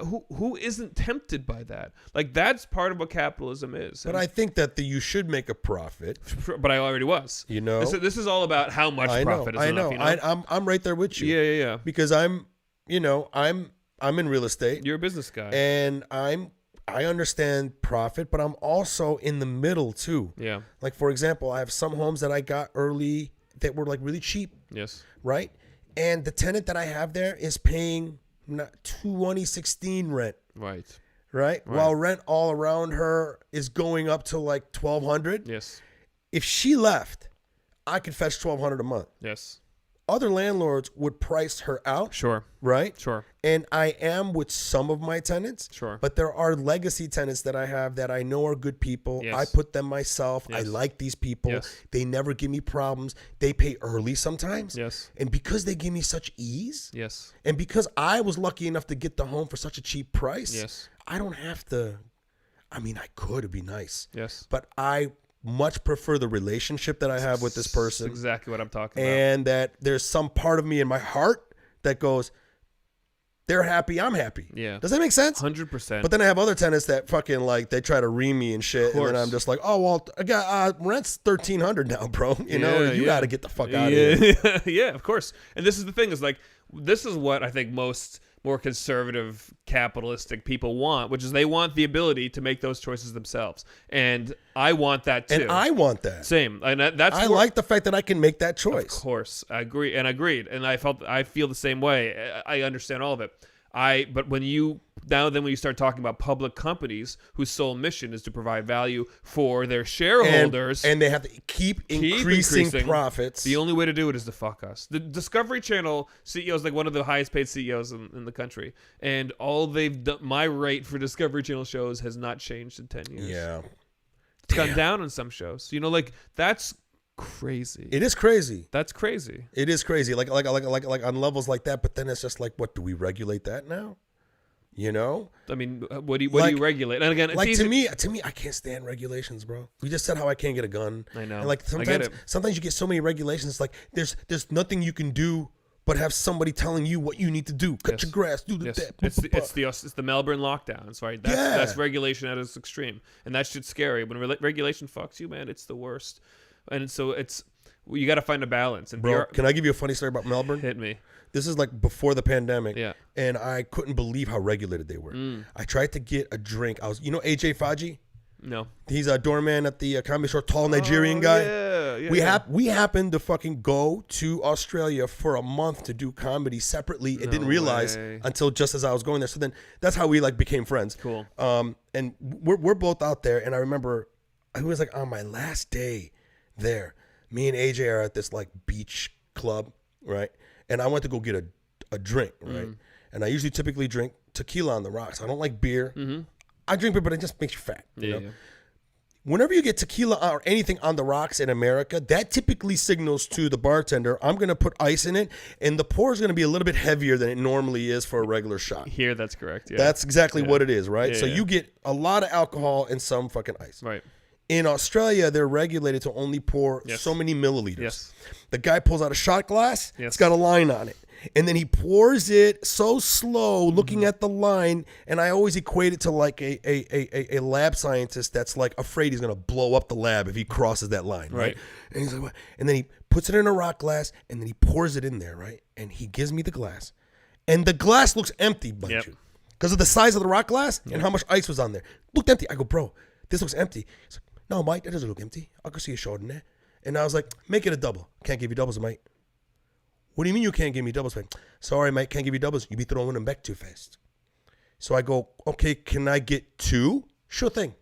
who isn't tempted by that? Like that's part of what capitalism is. But I think that you should make a profit. But I already was. This is all about how much profit is enough. I'm right there with you. Yeah. Because I'm in real estate. You're a business guy. And I understand profit, but I'm also in the middle too. Yeah. Like for example, I have some homes that I got early that were like really cheap. Yes. Right? And the tenant that I have there is paying $216 rent. Right? While rent all around her is going up to like $1,200. Yes. If she left, I could fetch $1,200 a month. Yes. Other landlords would price her out. Sure. Right? Sure. And I am with some of my tenants. Sure. But there are legacy tenants that I have that I know are good people. Yes. I put them myself. Yes. I like these people. Yes. They never give me problems. They pay early sometimes. Yes. And because they give me such ease. Yes. And because I was lucky enough to get the home for such a cheap price. Yes. I don't have to. I mean, I could. It'd be nice. Yes. But I much prefer the relationship that I have with this person. That's exactly what I'm talking about. And that there's some part of me in my heart that goes, they're happy, I'm happy. Yeah. Does that make sense? 100%. But then I have other tenants that fucking like they try to ream me and shit, and then I'm just like, oh well, I got rent's $1,300 now, bro. You know, you got to get the fuck out of here. Yeah, of course. And this is the thing is like this is what I think most more conservative capitalistic people want, which is they want the ability to make those choices themselves. And I want that too. And I want that. Same. And that's I like the fact that I can make that choice. Of course. I agree and agreed. And I feel the same way. I understand all of it. But when you start talking about public companies whose sole mission is to provide value for their shareholders, and they have to keep increasing profits. The only way to do it is to fuck us. The Discovery Channel CEO is like one of the highest paid CEOs in the country, and all they've done, my rate for Discovery Channel shows has not changed in 10 years. Yeah, it's gone down on some shows. You know, like that's crazy. It is crazy. That's crazy. It is crazy. Like on levels like that. But then it's just like, what do we regulate that now? You know? I mean, what do you regulate? And again, like to me, I can't stand regulations, bro. We just said how I can't get a gun. I know. And like sometimes you get so many regulations. It's like there's nothing you can do but have somebody telling you what you need to do. Cut your grass, do that. It's the Melbourne lockdowns, right? That's regulation at its extreme, and that shit's scary. When regulation fucks you, man, it's the worst. And so you got to find a balance. And bro, can I give you a funny story about Melbourne? Hit me. This is like before the pandemic. Yeah. And I couldn't believe how regulated they were. I tried to get a drink. AJ Faji? No. He's a doorman at the comedy store, tall Nigerian guy. Yeah. We happened to fucking go to Australia for a month to do comedy separately. And didn't realize until just as I was going there. So then that's how we like became friends. Cool. And we're both out there. And I remember it was like on my last day there, me and AJ are at this like beach club, right? And I went to go get a drink, right? And I usually typically drink tequila on the rocks. I don't like beer. I drink beer, but it just makes you fat. You know? Whenever you get tequila or anything on the rocks in America, that typically signals to the bartender, I'm going to put ice in it, and the pour is going to be a little bit heavier than it normally is for a regular shot. Here, that's correct. Yeah. That's exactly what it is, right? So you get a lot of alcohol and some fucking ice. Right. In Australia, they're regulated to only pour so many milliliters. Yes. The guy pulls out a shot glass. Yes. It's got a line on it. And then he pours it so slow, looking at the line. And I always equate it to like a lab scientist that's like afraid he's going to blow up the lab if he crosses that line. Right. And he's like, what? And then he puts it in a rock glass and then he pours it in there. Right. And he gives me the glass. And the glass looks empty, mind you, because of the size of the rock glass and how much ice was on there. Looked empty. I go, bro, this looks empty. He's like, no, Mike, that doesn't look empty. I can see a short in there. And I was like, make it a double. Can't give you doubles, Mike. What do you mean you can't give me doubles, Mike? Sorry, Mike, can't give you doubles. You be throwing them back too fast. So I go, okay, can I get two? Sure thing.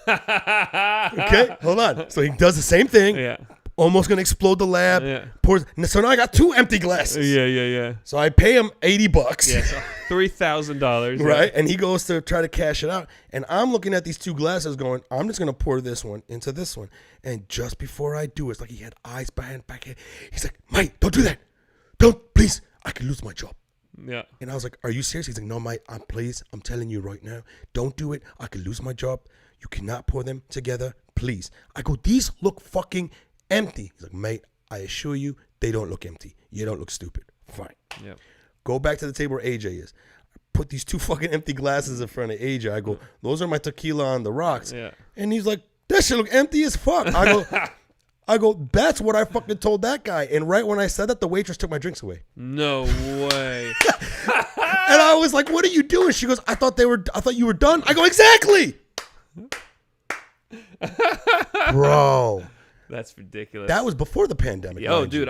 Okay, hold on. So he does the same thing. Yeah. Almost going to explode the lab. Yeah. Pours. So now I got two empty glasses. Yeah. So I pay him $80. Yeah, so $3,000. Right? And he goes to try to cash it out. And I'm looking at these two glasses going, I'm just going to pour this one into this one. And just before I do, it's like he had eyes behind back here. He's like, Mike, don't do that. Don't, please. I could lose my job. Yeah. And I was like, are you serious? He's like, no, Mike, I'm telling you right now. Don't do it. I could lose my job. You cannot pour them together. Please. I go, these look fucking empty. He's like, mate, I assure you, they don't look empty. You don't look stupid. Fine. Yeah. Go back to the table where AJ is. I put these two fucking empty glasses in front of AJ. I go, those are my tequila on the rocks. Yeah. And he's like, that shit look empty as fuck. I go, that's what I fucking told that guy. And right when I said that, the waitress took my drinks away. No way. And I was like, what are you doing? She goes, I thought you were done. I go, exactly. Bro. That's ridiculous. That was before the pandemic. Dude,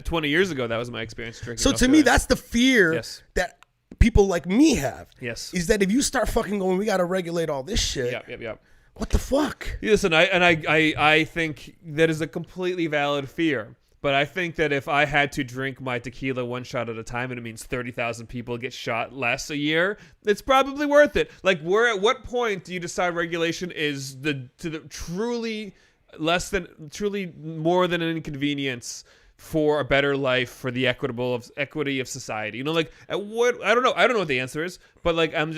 20 years ago, that was my experience drinking. So to me, that's the fear that people like me have. Yes. Is that if you start fucking going, we got to regulate all this shit. Yep. What the fuck? Listen, I think that is a completely valid fear. But I think that if I had to drink my tequila one shot at a time, and it means 30,000 people get shot less a year, it's probably worth it. Like, at what point do you decide regulation is truly more than an inconvenience for a better life, for the equity of society. You know, like what I don't know what the answer is, but like I'm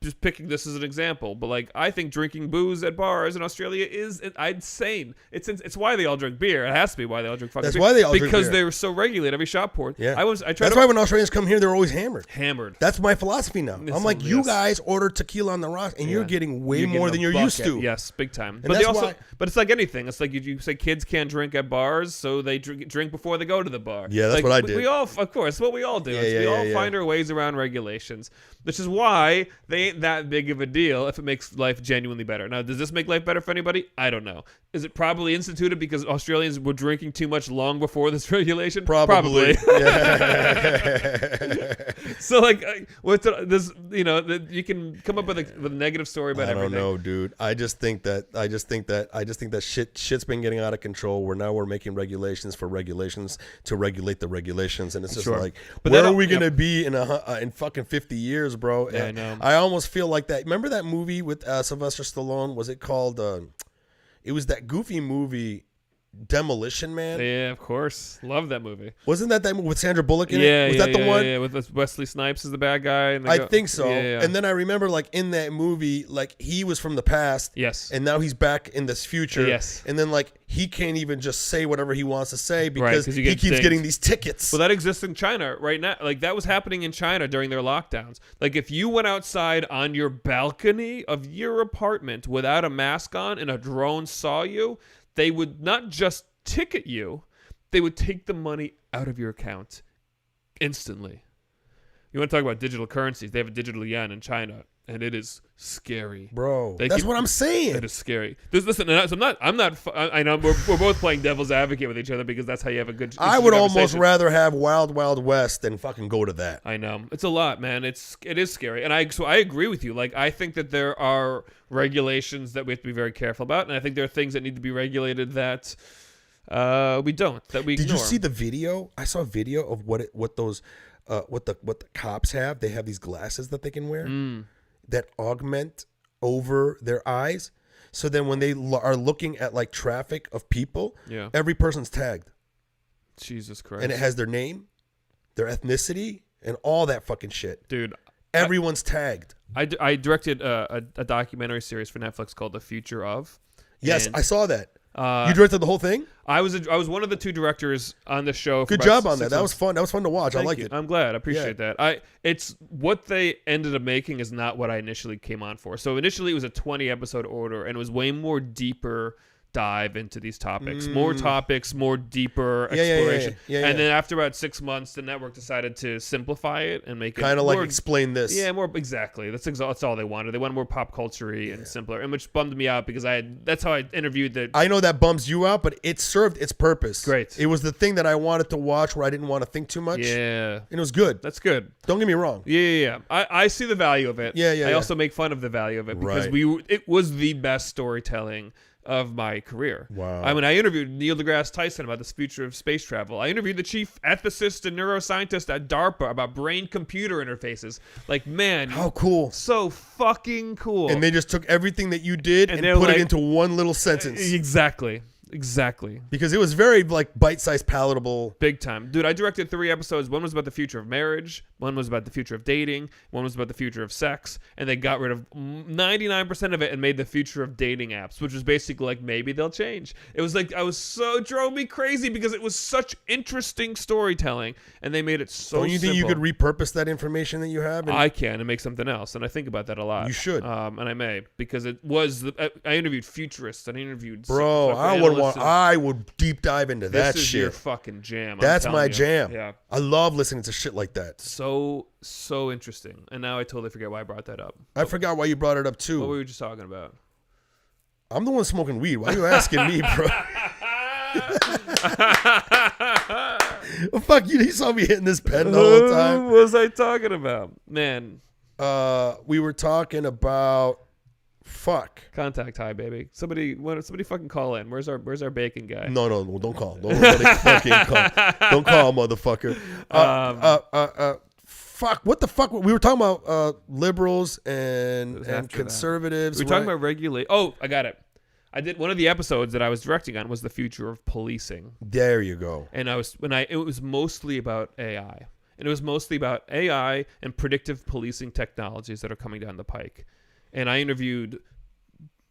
just picking this as an example. But like I think drinking booze at bars in Australia is insane. It's why they all drink beer. It has to be why they all drink fucking beer. That's why they all drink beer. Because they're so regulated. Every shop port. Yeah. That's why when Australians come here, they're always hammered. Hammered. That's my philosophy now. I'm like, you guys order tequila on the rocks, and you're getting way more than you're used to. Yes, big time. And but it's like anything. It's like you say kids can't drink at bars, so they drink before they go to the bar. Yeah, that's what I did. We all, of course, what we all do. We all find our ways around regulations, which is why they ain't that big of a deal if it makes life genuinely better. Now, does this make life better for anybody? I don't know. Is it probably instituted because Australians were drinking too much long before this regulation? Probably. Yeah. So, like, what's this? You know, you can come up with a negative story about everything. I don't know, dude. I just think that shit's been getting out of control. We're making regulations for regulations to regulate the regulations, and it's just like, but where are we gonna be in fucking 50 years, bro? Yeah, I know. I almost feel like that. Remember that movie with Sylvester Stallone? Was it called? It was that goofy movie, Demolition Man. Yeah, of course. Love that movie. Wasn't that movie with Sandra Bullock in it? Was that the one? Yeah, with Wesley Snipes as the bad guy. And I think so. Yeah. And then I remember, like, in that movie, like, he was from the past. Yes. And now he's back in this future. Yes. And then, like, he can't even just say whatever he wants to say because he keeps dinged. getting these tickets. Well, that exists in China right now. Like, that was happening in China during their lockdowns. Like, if you went outside on your balcony of your apartment without a mask on and a drone saw you, they would not just ticket you, they would take the money out of your account instantly. You want to talk about digital currencies? They have a digital yuan in China, and it is scary, bro. That's what I'm saying. It is scary. Listen, I know we're both playing devil's advocate with each other because that's how you have a good. I would almost rather have Wild Wild West than fucking go to that. I know it's a lot, man. It is scary, and I agree with you. Like, I think that there are regulations that we have to be very careful about, and I think there are things that need to be regulated that we don't. That we Did ignore. you see the video? I saw a video of what the cops have. They have these glasses that they can wear that augment over their eyes. So then when they are looking at like traffic of people, every person's tagged. Jesus Christ. And it has their name, their ethnicity, and all that fucking shit. Dude. Everyone's tagged. I directed a documentary series for Netflix called The Future Of. Yes, I saw that. You directed the whole thing? I was one of the two directors on the show. Good job on that. That was fun. That was fun to watch. I liked it. I'm glad. I appreciate that. It's what they ended up making is not what I initially came on for. So initially it was a 20 episode order, and it was way more deeper dive into these topics, more topics, more deeper exploration. And then after about 6 months, the network decided to simplify it and make it kind of like explain this. Yeah, more exactly. That's all they wanted. They wanted more pop culture-y and simpler, and which bummed me out because that's how I interviewed the. I know that bums you out, but it served its purpose. Great. It was the thing that I wanted to watch where I didn't want to think too much. Yeah, and it was good. That's good. Don't get me wrong. Yeah. I see the value of it. I also make fun of the value of it because it was the best storytelling of my career. Wow. I mean, I interviewed Neil deGrasse Tyson about this future of space travel. I interviewed the chief ethicist and neuroscientist at DARPA about brain-computer interfaces. Like, man. How cool. So fucking cool. And they just took everything that you did and put it into one little sentence. Exactly. Because it was very like bite-sized, palatable. Big time. Dude, I directed 3 episodes. One was about the future of marriage. One was about the future of dating. One was about the future of sex. And they got rid of 99% of it and made the future of dating apps, which was basically like, maybe they'll change. It was like, drove me crazy because it was such interesting storytelling. And they made it so Don't you think simple. you could repurpose that information that you have? I can and make something else. And I think about that a lot. You should. And I may. Because it was, I interviewed futurists. And I interviewed. Bro, I would deep dive into that shit. This is your fucking jam. That's my jam. Yeah. I love listening to shit like that. So interesting. And now I totally forget why I brought that up. I forgot why you brought it up too. What were we just talking about? I'm the one smoking weed. Why are you asking me, bro? Well, fuck you. You saw me hitting this pen the whole time. What was I talking about? Man. We were talking about Contact high, baby. Somebody fucking call in. Where's our bacon guy? No, don't call. Don't fucking call. Don't call, motherfucker. Fuck. What the fuck? We were talking about liberals and conservatives. We were talking about regulate. Oh, I got it. I did one of the episodes that I was directing on was the future of policing. There you go. And it was mostly about AI. And it was mostly about AI and predictive policing technologies that are coming down the pike. And I interviewed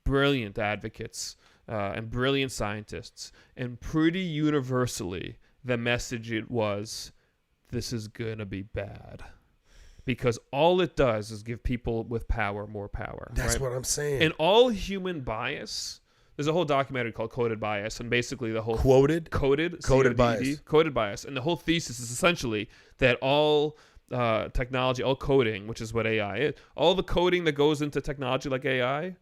brilliant advocates and brilliant scientists. And pretty universally, the message it was, this is going to be bad. Because all it does is give people with power more power. That's what I'm saying. And all human bias, there's a whole documentary called Coded Bias, and basically the whole... Coded bias. Coded bias. And the whole thesis is essentially that all technology, all coding, which is what AI is, all the coding that goes into technology like AI,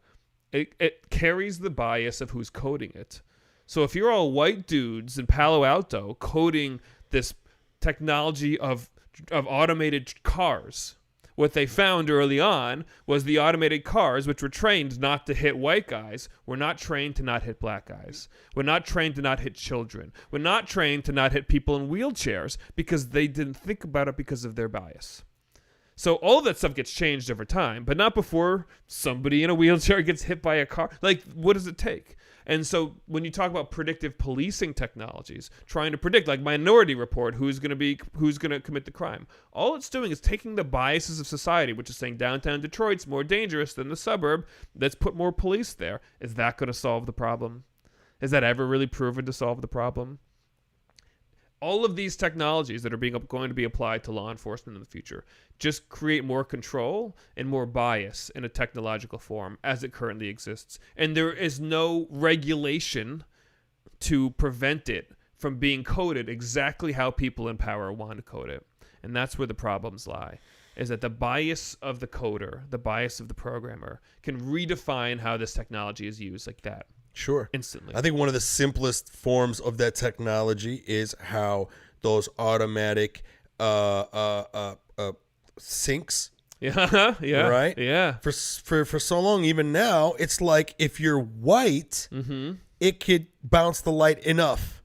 it carries the bias of who's coding it. So if you're all white dudes in Palo Alto coding this technology of automated cars, what they found early on was the automated cars, which were trained not to hit white guys, were not trained to not hit black guys. Were not trained to not hit children. Were not trained to not hit people in wheelchairs because they didn't think about it because of their bias. So all of that stuff gets changed over time, but not before somebody in a wheelchair gets hit by a car. Like, what does it take? And so when you talk about predictive policing technologies, trying to predict, like Minority Report, who's going to commit the crime, all it's doing is taking the biases of society, which is saying downtown Detroit's more dangerous than the suburb. Let's put more police there. Is that going to solve the problem? Is that ever really proven to solve the problem? All of these technologies that are going to be applied to law enforcement in the future just create more control and more bias in a technological form as it currently exists. And there is no regulation to prevent it from being coded exactly how people in power want to code it. And that's where the problems lie, is that the bias of the coder, the bias of the programmer, can redefine how this technology is used like that. Sure. Instantly. I think one of the simplest forms of that technology is how those automatic syncs. Yeah. Yeah. Right? Yeah. For so long, even now, it's like if you're white, it could bounce the light enough.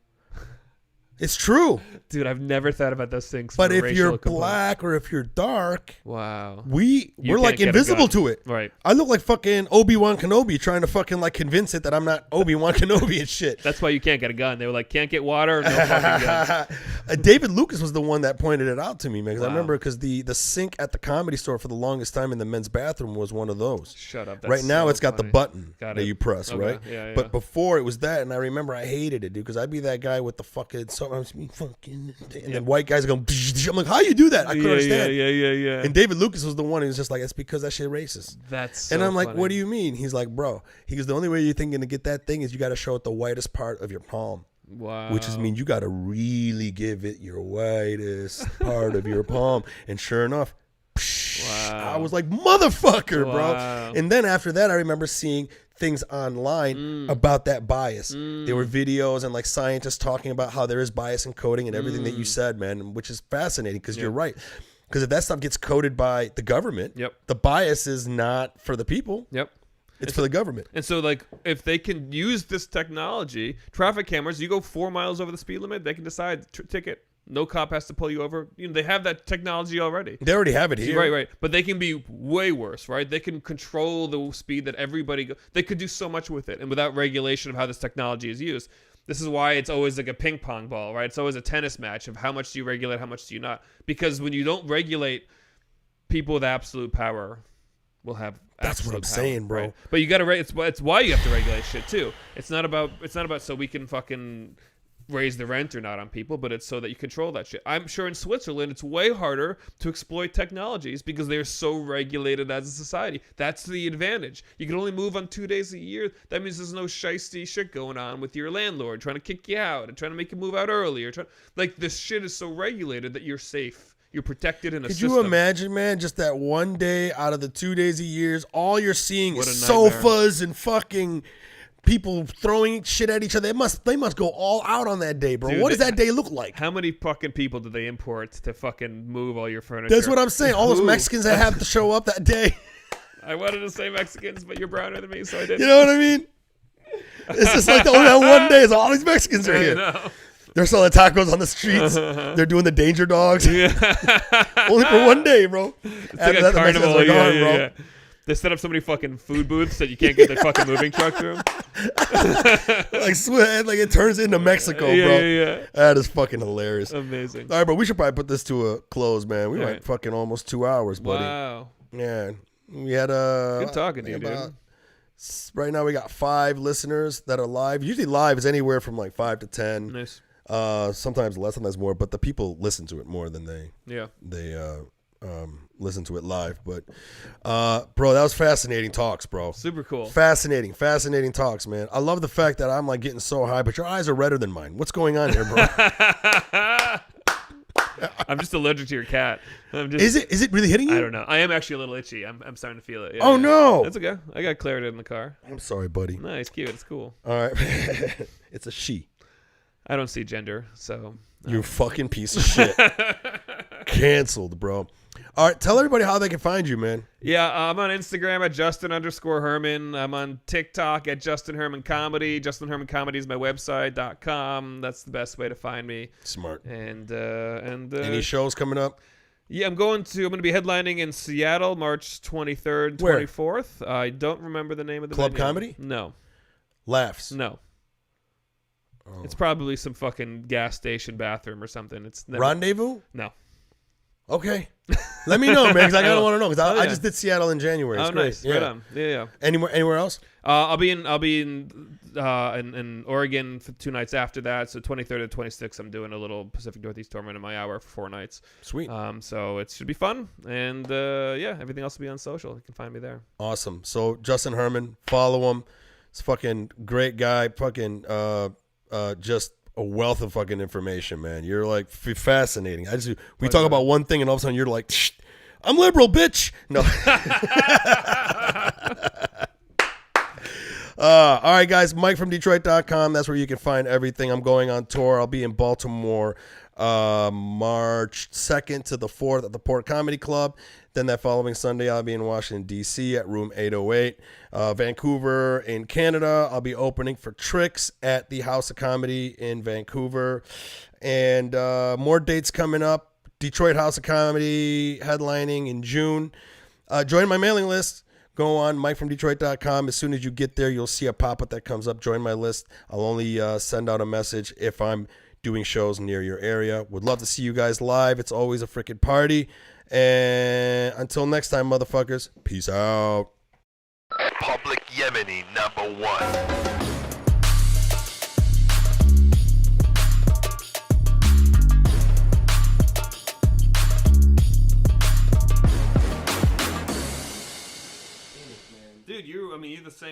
It's true. Dude, I've never thought about those things. But if you're black or if you're dark, wow, we're like invisible to it. Right. I look like fucking Obi-Wan Kenobi trying to fucking like convince it that I'm not Obi-Wan Kenobi and shit. That's why you can't get a gun. They were like, can't get water, no fucking gun. David Lucas was the one that pointed it out to me, man. Because Wow. I remember because the sink at the Comedy Store for the longest time in the men's bathroom was one of those. Shut up. Right now it's got the button Got that it. you press, Okay. right? Yeah. But before it was that, and I remember I hated it, dude, because I'd be that guy with the fucking sometimes me fucking, and then white guys go. I'm like, how you do that? I couldn't understand. Yeah. And David Lucas was the one who was just like, it's because that shit racist. That's so and I'm like, funny. what do you mean? He's like, bro, he goes, the only way you're thinking to get that thing is you got to show it the whitest part of your palm. Wow. Which is mean you got to really give it your whitest part of your palm. And sure enough, wow. I was like, motherfucker, Wow. bro. And then after that, I remember seeing things online about that bias. There were videos and like scientists talking about how there is bias in coding and everything that you said, man, which is fascinating because you're right. Because if that stuff gets coded by the government, the bias is not for the people. It's for the government. And so, like, if they can use this technology, traffic cameras, you go 4 miles over the speed limit, they can decide ticket. No cop has to pull you over. You know, they have that technology already. They already have it here. Right. But they can be way worse, right? They can control the speed that everybody they could do so much with it, and without regulation of how this technology is used. This is why it's always like a ping pong ball, right? It's always a tennis match of how much do you regulate, how much do you not? Because when you don't regulate, people with absolute power will have. That's what I'm saying, bro. Right? But you got to. It's why you have to regulate shit too. It's not about so we can fucking raise the rent or not on people, but it's so that you control that shit. I'm sure in Switzerland it's way harder to exploit technologies because they're so regulated as a society. That's the advantage. You can only move on 2 days a year. That means there's no shiesty shit going on with your landlord trying to kick you out and trying to make you move out early or like this shit is so regulated that you're safe. You're protected in a system. Could you imagine, man, just that one day out of the 2 days a year, all you're seeing is nightmare. sofas and fucking people throwing shit at each other. They must go all out on that day, bro. Dude, what does that day look like? How many fucking people do they import to fucking move all your furniture? That's what I'm saying. All those Mexicans that have to show up that day. I wanted to say Mexicans, but you're browner than me, so I didn't. You know what I mean? It's just like that one day is all these Mexicans are here. I know. They're selling tacos on the streets. They're doing the danger dogs. Yeah. Only for one day, bro. It's After like that, a the Mexicans carnival. are gone, bro. Yeah. They set up so many fucking food booths that you can't get the fucking moving truck through. like it turns into Mexico, bro. Yeah. That is fucking hilarious. Amazing. All right, but we should probably put this to a close, man. We All went right. fucking almost 2 hours, buddy. Wow. Yeah, we had Good talking to you, dude. Right now we got 5 listeners that are live. Usually live is anywhere from like 5 to 10. Nice. Sometimes less, sometimes more. But the people listen to it more than they listen to it live. But bro, that was fascinating talks, bro. Super cool. Fascinating talks, man. I love the fact that I'm like getting so high, but your eyes are redder than mine. What's going on here, bro? I'm just allergic to your cat. Is it really hitting you? I don't know. I am actually a little itchy. I'm starting to feel it. Yeah, Oh, no. That's okay. I got cleared in the car. I'm sorry, buddy. Nice, cute. It's cool. All right. It's a she. I don't see gender, so. You fucking piece of shit. Canceled, bro. All right, tell everybody how they can find you, man. Yeah, I'm on Instagram at Justin_Herman. I'm on TikTok at Justin Herman Comedy. Justin Herman Comedy is my website.com. That's the best way to find me. Smart. And any shows coming up? Yeah, I'm going to be headlining in Seattle March 23rd, 24th. I don't remember the name of the Club venue. Comedy? No. Laughs? No. Oh. It's probably some fucking gas station bathroom or something. It's never... Rendezvous? No. Okay. Let me know, man, because I kind of want to know. Because I yeah. just did Seattle in January. It's great. Nice. Right on. Yeah. Anywhere else? I'll be in Oregon for 2 nights after that. So 23rd to 26th, I'm doing a little Pacific Northeast tournament in my hour for 4 nights. Sweet. So it should be fun. And everything else will be on social. You can find me there. Awesome. So Justin Herman, follow him. He's a fucking great guy. Fucking just a wealth of fucking information, man. You're like fascinating. We talk about one thing and all of a sudden you're like, shh, I'm liberal, bitch. No. All right, guys, MikeFromDetroit.com. That's where you can find everything. I'm going on tour. I'll be in Baltimore March 2nd to the 4th at the Port Comedy Club. Then that following Sunday, I'll be in Washington, D.C. at Room 808. Vancouver in Canada, I'll be opening for Tricks at the House of Comedy in Vancouver. And more dates coming up. Detroit House of Comedy headlining in June. Join my mailing list. Go on MikeFromDetroit.com. As soon as you get there, you'll see a pop-up that comes up. Join my list. I'll only send out a message if I'm doing shows near your area. Would love to see you guys live. It's always a freaking party. And until next time, motherfuckers, peace out. Public Yemeni #1. Dude, you're the same.